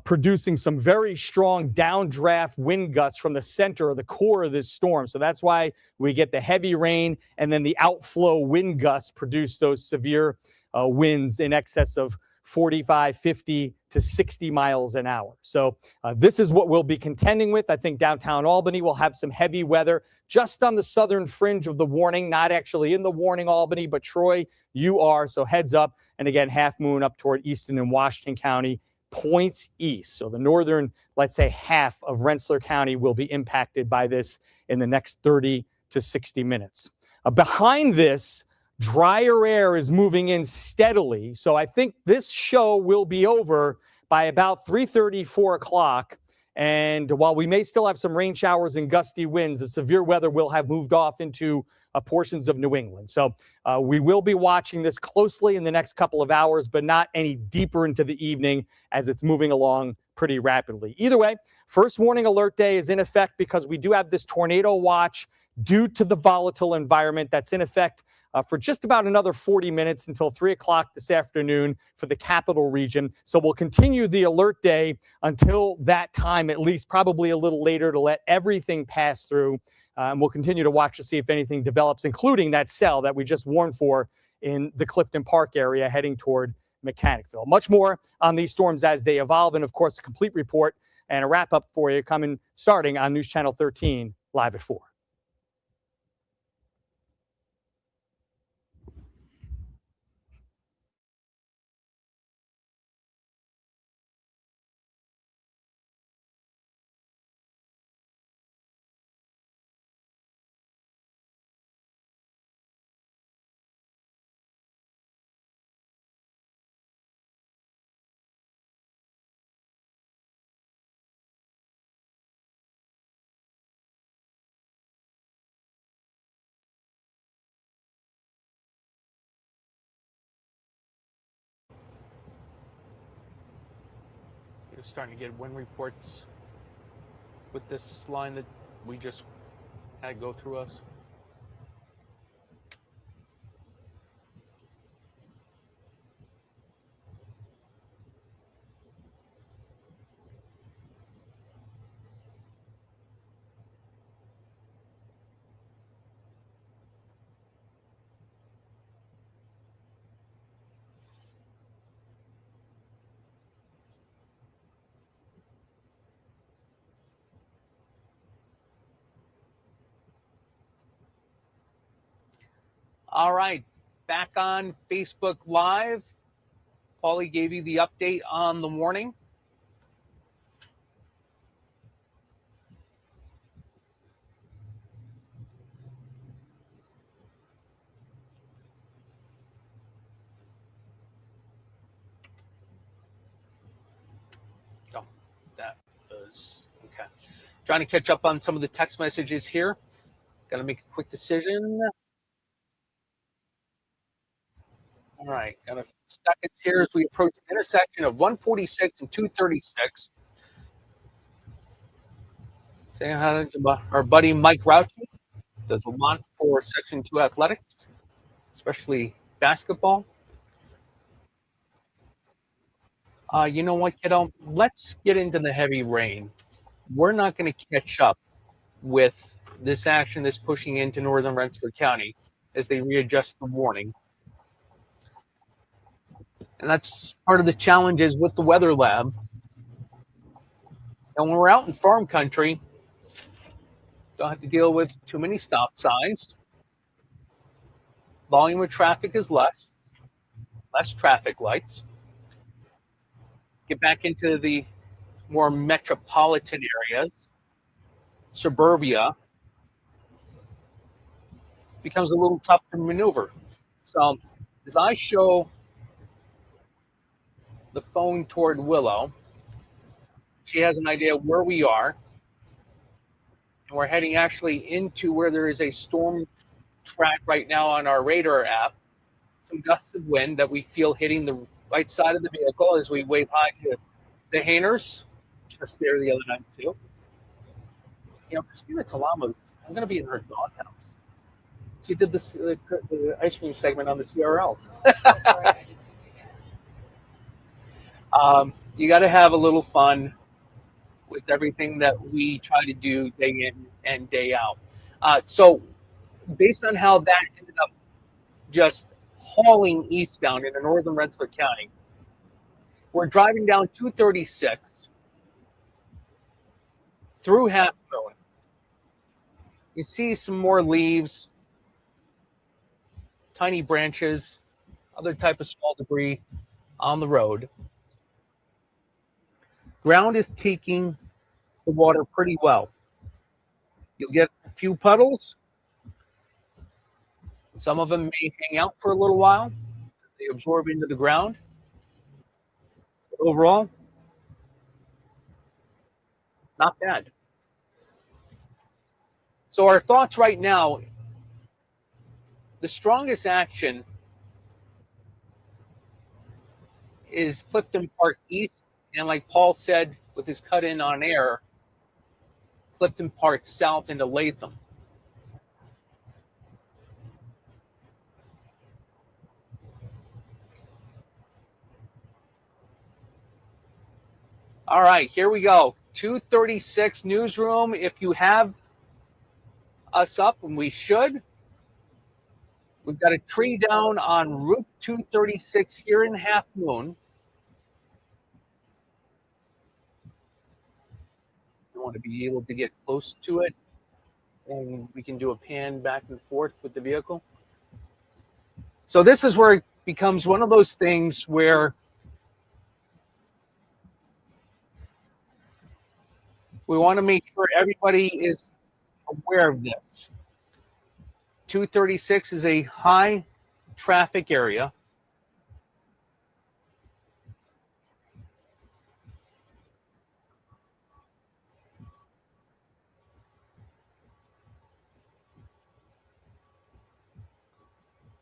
producing some very strong downdraft wind gusts from the center or the core of this storm. So that's why we get the heavy rain, and then the outflow wind gusts produce those severe winds in excess of 45, 50 to 60 miles an hour. So this is what we'll be contending with. I think downtown Albany will have some heavy weather just on the southern fringe of the warning, not actually in the warning Albany, but Troy, you are. So heads up. And again, Half Moon up toward Easton and Washington County, points east. So the northern, let's say, half of Rensselaer County will be impacted by this in the next 30 to 60 minutes. Behind this, drier air is moving in steadily. So I think this show will be over by about 3:30, 4 o'clock. And while we may still have some rain showers and gusty winds, the severe weather will have moved off into portions of New England. So we will be watching this closely in the next couple of hours, but not any deeper into the evening as it's moving along pretty rapidly. Either way, first warning alert day is in effect because we do have this tornado watch due to the volatile environment that's in effect for just about another 40 minutes until 3 o'clock this afternoon for the capital region. So we'll continue the alert day until that time, at least probably a little later, to let everything pass through. And we'll continue to watch to see if anything develops, including that cell that we just warned for in the Clifton Park area heading toward Mechanicville. Much more on these storms as they evolve, and of course a complete report and a wrap up for you starting on News Channel 13 live at 4. You're starting to get wind reports with this line that we just had go through us. All right, back on Facebook Live. Paulie gave you the update on the warning. Oh, that was okay. Trying to catch up on some of the text messages here. Got to make a quick decision. All right, got a few seconds here as we approach the intersection of 146 and 236. Saying hi to our buddy Mike Rauchi. Does a lot for Section 2 athletics, especially basketball. You know what, kiddo? Let's get into the heavy rain. We're not going to catch up with this action that's pushing into northern Rensselaer County as they readjust the warning. And that's part of the challenges with the weather lab. And when we're out in farm country, don't have to deal with too many stop signs. Volume of traffic is less traffic lights. Get back into the more metropolitan areas, suburbia, becomes a little tough to maneuver. So as I show the phone toward Willow, she has an idea where we are. And we're heading actually into where there is a storm track right now on our radar app. Some gusts of wind that we feel hitting the right side of the vehicle as we wave hi to the Hainers. Just there the other night too. You know, Christina Talama's, I'm going to be in her doghouse. She did this the ice cream segment on the CRL. That's right. I did see that. You got to have a little fun with everything that we try to do day in and day out. So based on how that ended up just hauling eastbound into northern Rensselaer County, we're driving down 236 through Half Moon. You see some more leaves, tiny branches, other type of small debris on the road. Ground is taking the water pretty well. You'll get a few puddles. Some of them may hang out for a little while. They absorb into the ground. But overall, not bad. So our thoughts right now, the strongest action is Clifton Park East. And like Paul said with his cut in on air, Clifton Park South into Latham. All right, here we go. 236 newsroom. If you have us up, and we should, we've got a tree down on Route 236 here in Half Moon. You want to be able to get close to it, and we can do a pan back and forth with the vehicle. So this is where it becomes one of those things where we want to make sure everybody is aware of this. 236 is a high traffic area.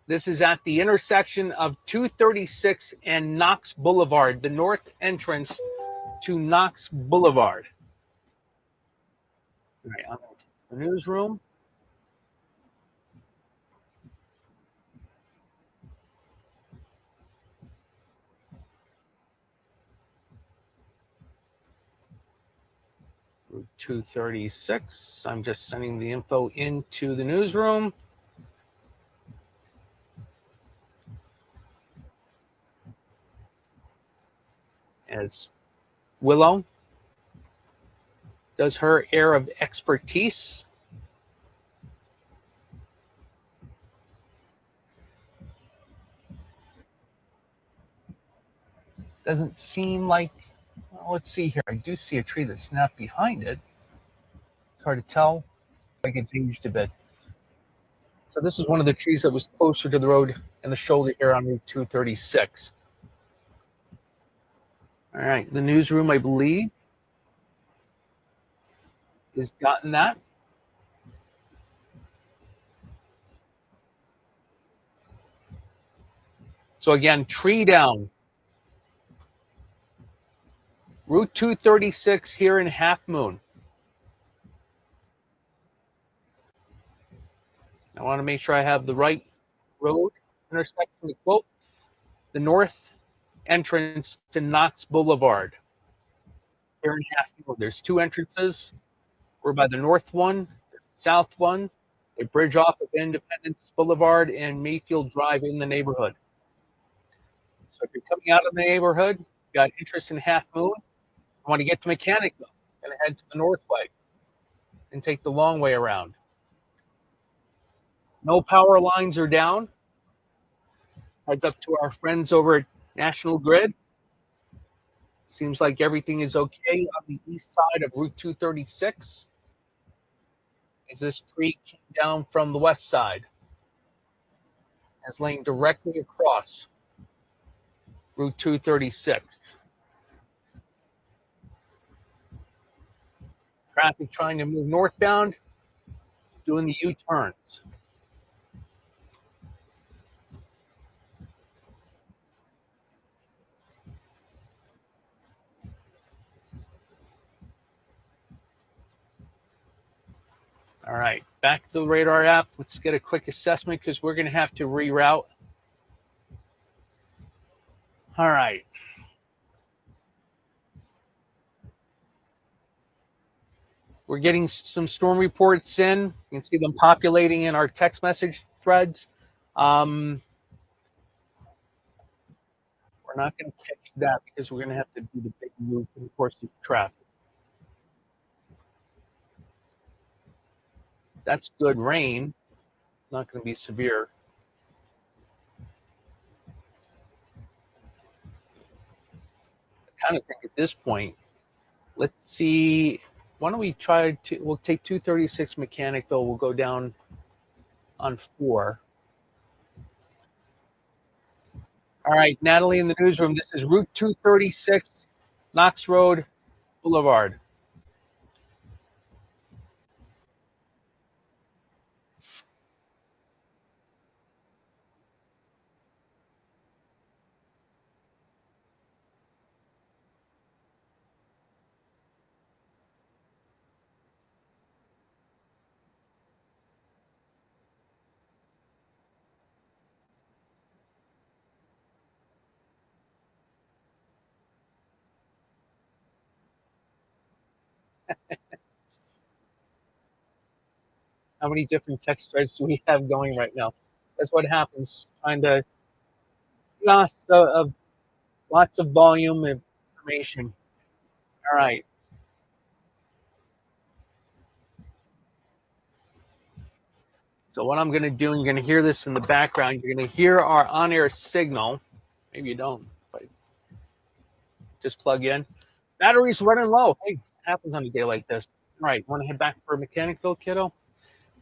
This is at the intersection of 236 and Knox Boulevard, the north entrance to Knox Boulevard. All right, I'm going to take the newsroom. Route 236. I'm just sending the info into the newsroom. As Willow does her air of expertise. Doesn't seem like, well, let's see here. I do see a tree that snapped behind it. It's hard to tell, like it's aged a bit. So this is one of the trees that was closer to the road and the shoulder here on Route 236. All right, the newsroom, I believe, has gotten that. So again, tree down. Route 236 here in Half Moon. I want to make sure I have the right road intersection to quote. The north entrance to Knox Boulevard. Here in Half Moon. There's two entrances. We're by the north one, there's the south one. They bridge off of Independence Boulevard and Mayfield Drive in the neighborhood. So if you're coming out of the neighborhood, got interest in Half Moon, you want to get to Mechanicsville, and head to the north way and take the long way around. No power lines are down. Heads up to our friends over at National Grid. Seems like everything is okay on the east side of Route 236. As this tree came down from the west side, is laying directly across Route 236. Traffic trying to move northbound, doing the U-turns. All right, back to the radar app. Let's get a quick assessment because we're going to have to reroute. All right. We're getting some storm reports in. You can see them populating in our text message threads. We're not going to catch that because we're going to have to do the big move in the course of traffic. That's good rain. Not going to be severe. I kind of think at this point, let's see. Why don't we try to, we'll take 236 Mechanicville. We'll go down on 4. All right, Natalie in the newsroom. This is Route 236, Knox Road Boulevard. How many different text threads do we have going right now? That's what happens. Trying to of lots of volume of information. All right. So what I'm going to do, and you're going to hear this in the background, you're going to hear our on-air signal. Maybe you don't, but just plug in. Battery's running low. Hey, it happens on a day like this. All right, want to head back for Mechanicville, kiddo?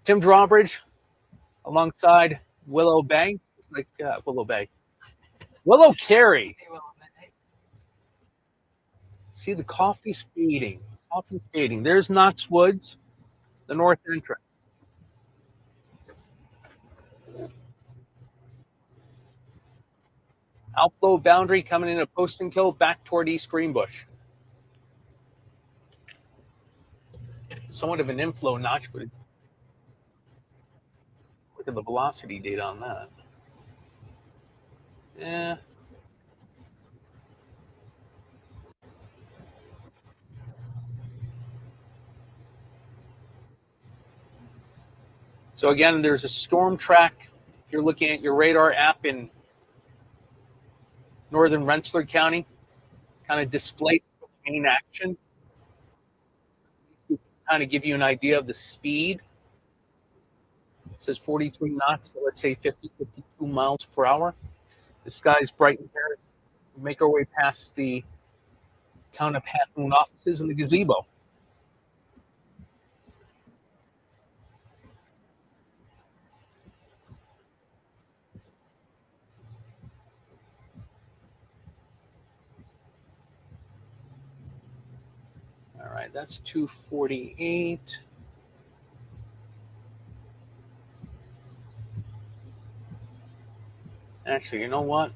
Tim Drawbridge alongside Willow Bay. It's like Willow Bay. Willow Carey. See, the coffee's fading. Coffee's fading. There's Knox Woods, the north entrance. Outflow boundary coming into Poston Kill back toward East Greenbush. Somewhat of an inflow notch, but look at the velocity data on that. Yeah. So again, there's a storm track. If you're looking at your radar app in northern Rensselaer County, kind of displays main action. Kind of give you an idea of the speed. It says 43 knots, so let's say 50, 52 miles per hour. The sky's bright and fair. We make our way past the town of Half Moon offices and the gazebo. All right, that's 248. Actually, you know what?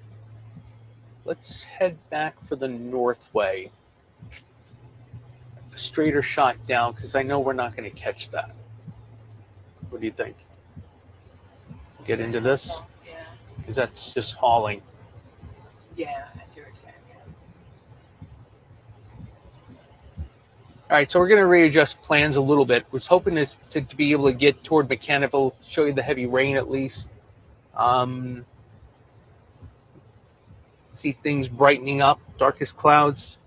Let's head back for the Northway. A straighter shot down, because I know we're not going to catch that. What do you think? Get into this? Yeah. Because that's just hauling. Yeah, I see what you're saying. Yeah. All right, so we're going to readjust plans a little bit. Was hoping to be able to get toward Mechanicville, show you the heavy rain at least. See things brightening up, darkest clouds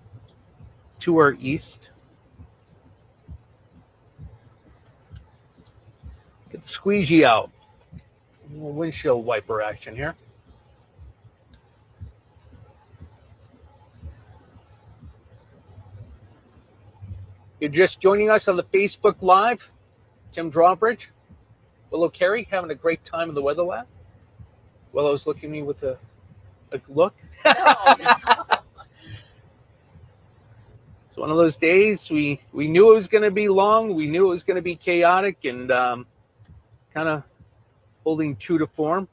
to our east. Get the squeegee out. A little windshield wiper action here. You're just joining us on the Facebook Live. Tim Drawbridge, Willow Carey, having a great time in the Weather Lab. Willow's looking at me with a look. It's one of those days we knew it was going to be long. We knew it was going to be chaotic and kind of holding true to form.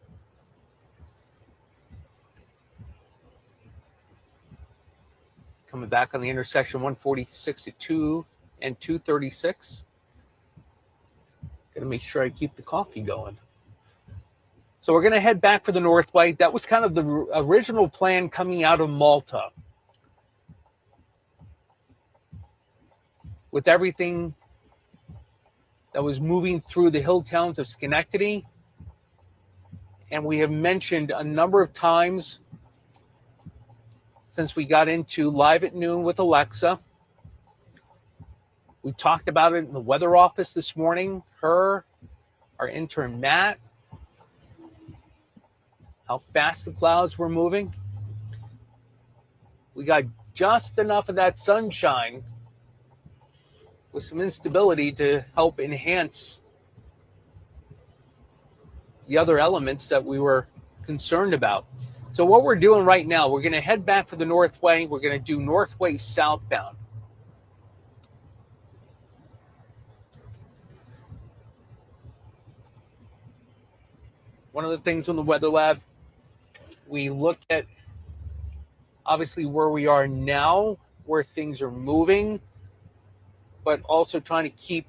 Coming back on the intersection 146-2 and 236. Got to make sure I keep the coffee going. So we're going to head back for the Northway. That was kind of the original plan coming out of Malta. With everything that was moving through the hill towns of Schenectady. And we have mentioned a number of times since we got into Live at Noon with Alexa. We talked about it in the weather office this morning. Her, our intern Matt, how fast the clouds were moving. We got just enough of that sunshine with some instability to help enhance the other elements that we were concerned about. So what we're doing right now, we're going to head back for the Northway. We're going to do Northway southbound. One of the things on the Weather Lab, we look at obviously where we are now, where things are moving, but also trying to keep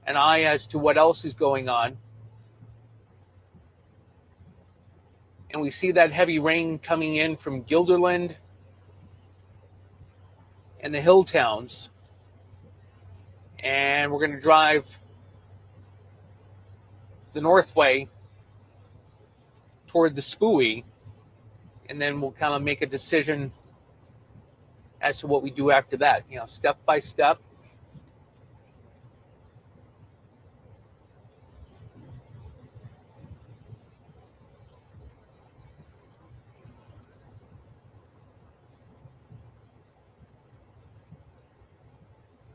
an eye as to what else is going on. And we see that heavy rain coming in from Guilderland and the hill towns. And we're going to drive the Northway toward the Spooey, and then we'll kind of make a decision as to what we do after that, step by step.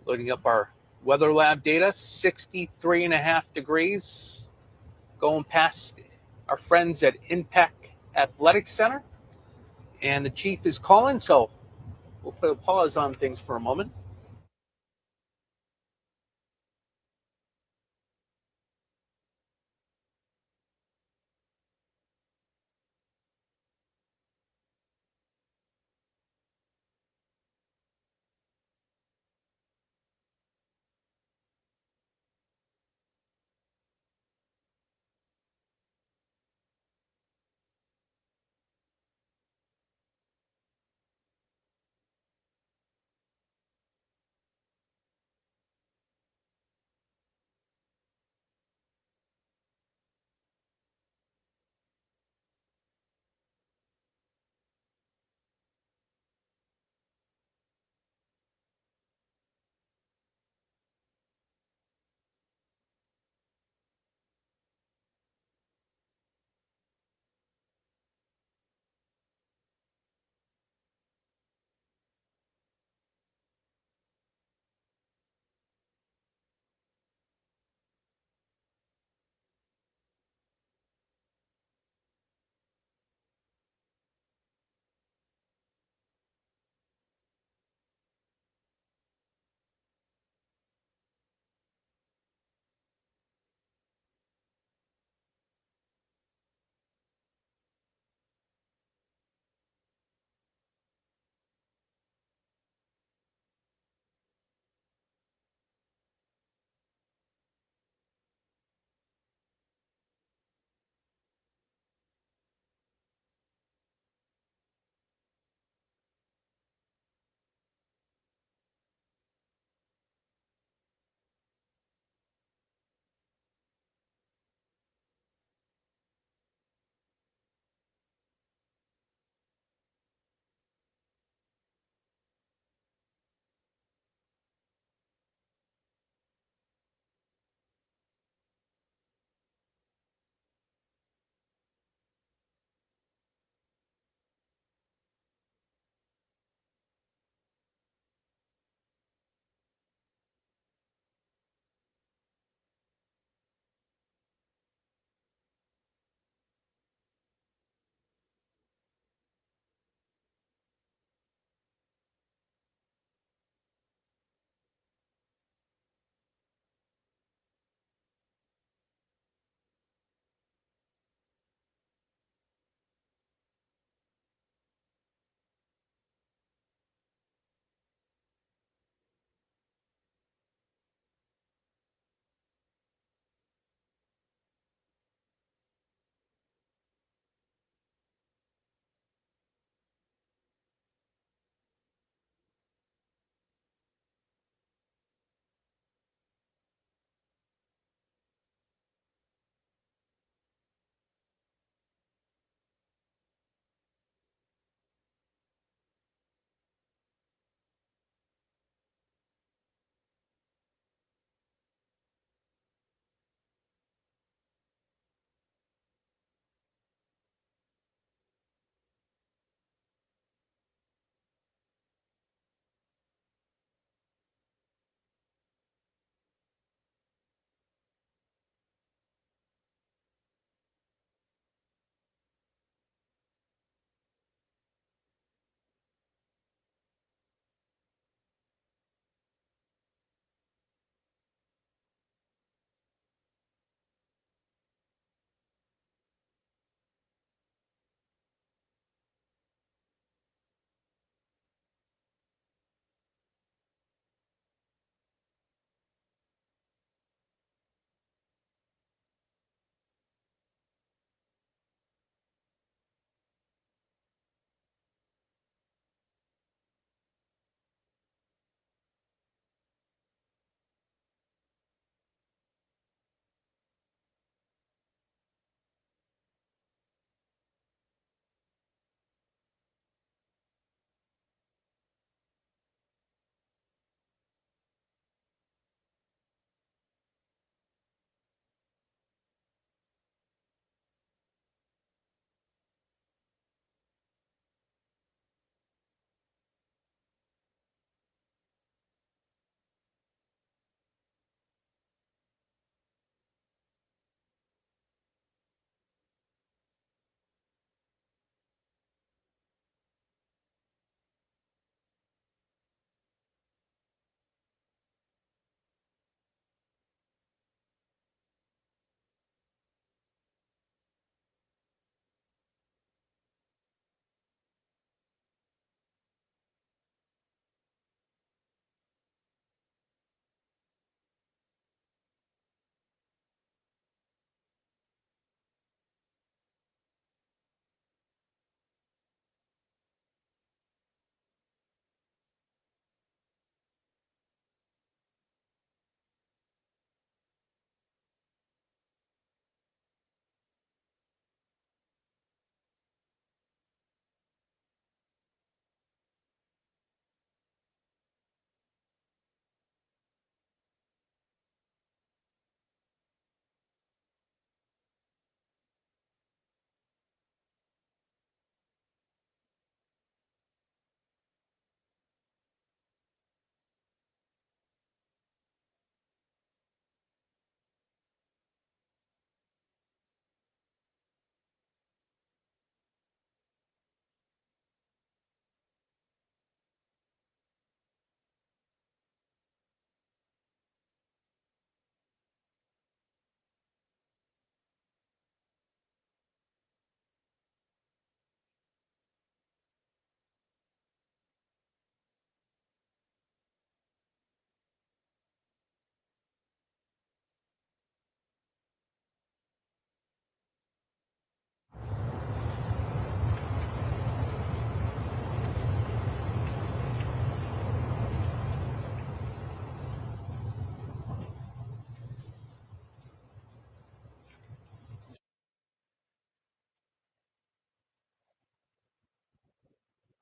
Loading up our weather lab data, 63.5 degrees, going past our friends at Impact Athletic Center. And the chief is calling, so we'll put a pause on things for a moment.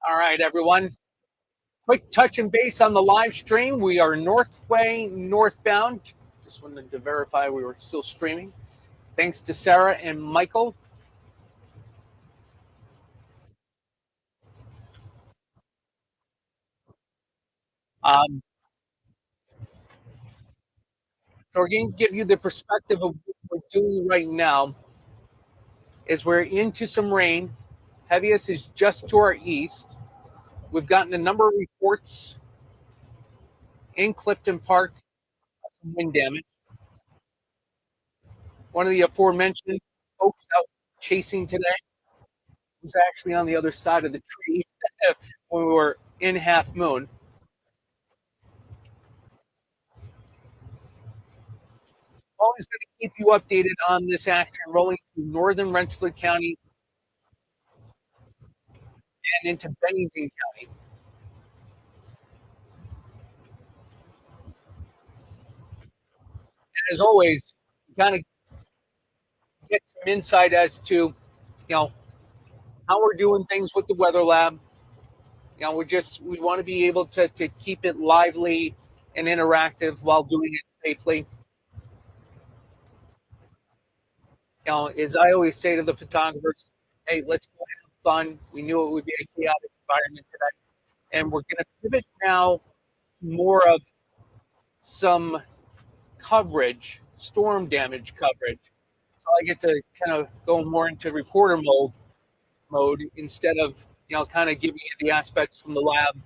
All right, everyone. Quick touch and base on the live stream. We are Northway northbound. Just wanted to verify we were still streaming. Thanks to Sarah and Michael. Um, so we're going to give you the perspective of what we're doing right now. Is we're into some rain. Heaviest is just to our east. We've gotten a number of reports in Clifton Park of some wind damage. One of the aforementioned folks out chasing today was actually on the other side of the tree when we were in Half Moon. Always going to keep you updated on this action rolling through northern Rensselaer County and into Bennington County. And as always, kind of get some insight as to, how we're doing things with the weather lab. We want to be able to keep it lively and interactive while doing it safely. As I always say to the photographers, hey, let's go have fun. We knew it would be a chaotic environment today. And we're going to pivot now more of some coverage, storm damage coverage. So I get to kind of go more into reporter mode instead of, kind of giving you the aspects from the lab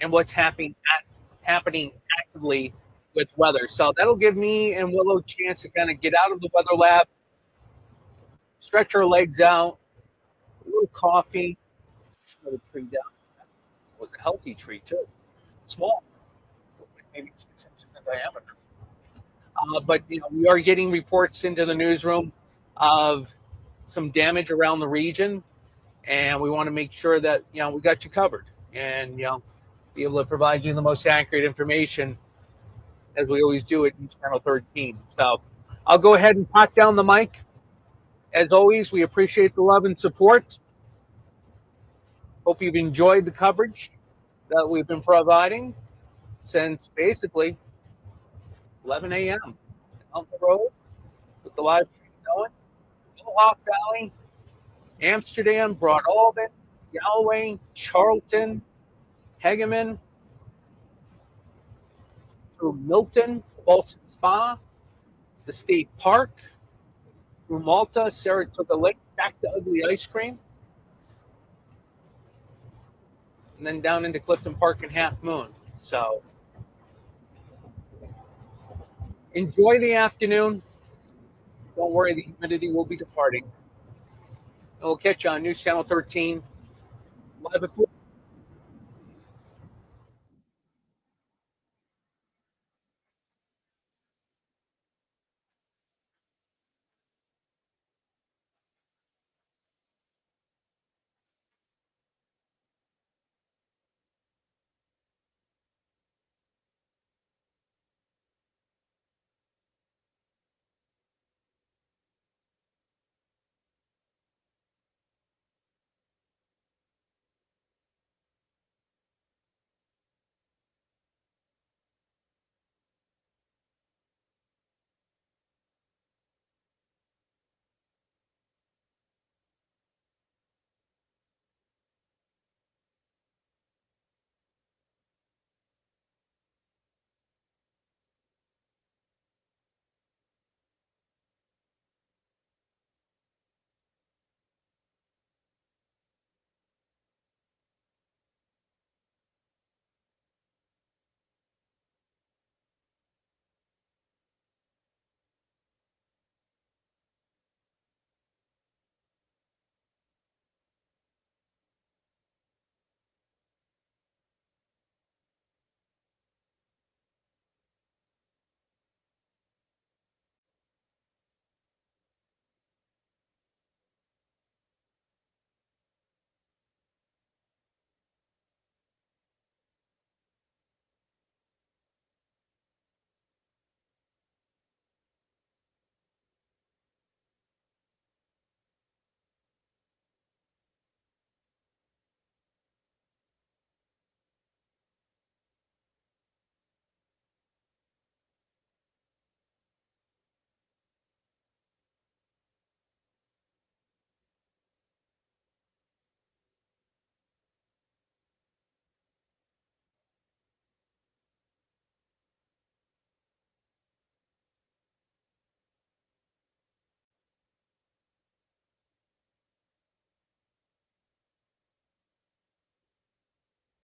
and what's happening actively with weather. So that'll give me and Willow a chance to kind of get out of the weather lab, stretch our legs out, a little coffee, another tree down. It was a healthy tree too, small, maybe 6 inches in diameter. But we are getting reports into the newsroom of some damage around the region, and we want to make sure that we got you covered and be able to provide you the most accurate information as we always do at Channel 13. So I'll go ahead and pot down the mic. As always, we appreciate the love and support. Hope you've enjoyed the coverage that we've been providing since basically 11 a.m. on the road with the live stream going. Mohawk Valley, Amsterdam, Broadalbin, Galway, Charlton, Hegeman, through Milton, Balsam Spa, the State Park, through Malta, Saratoga Lake, back to Ugly Ice Cream, and then down into Clifton Park and Half Moon. So enjoy the afternoon. Don't worry, the humidity will be departing. And we'll catch you on News Channel 13 live at 4.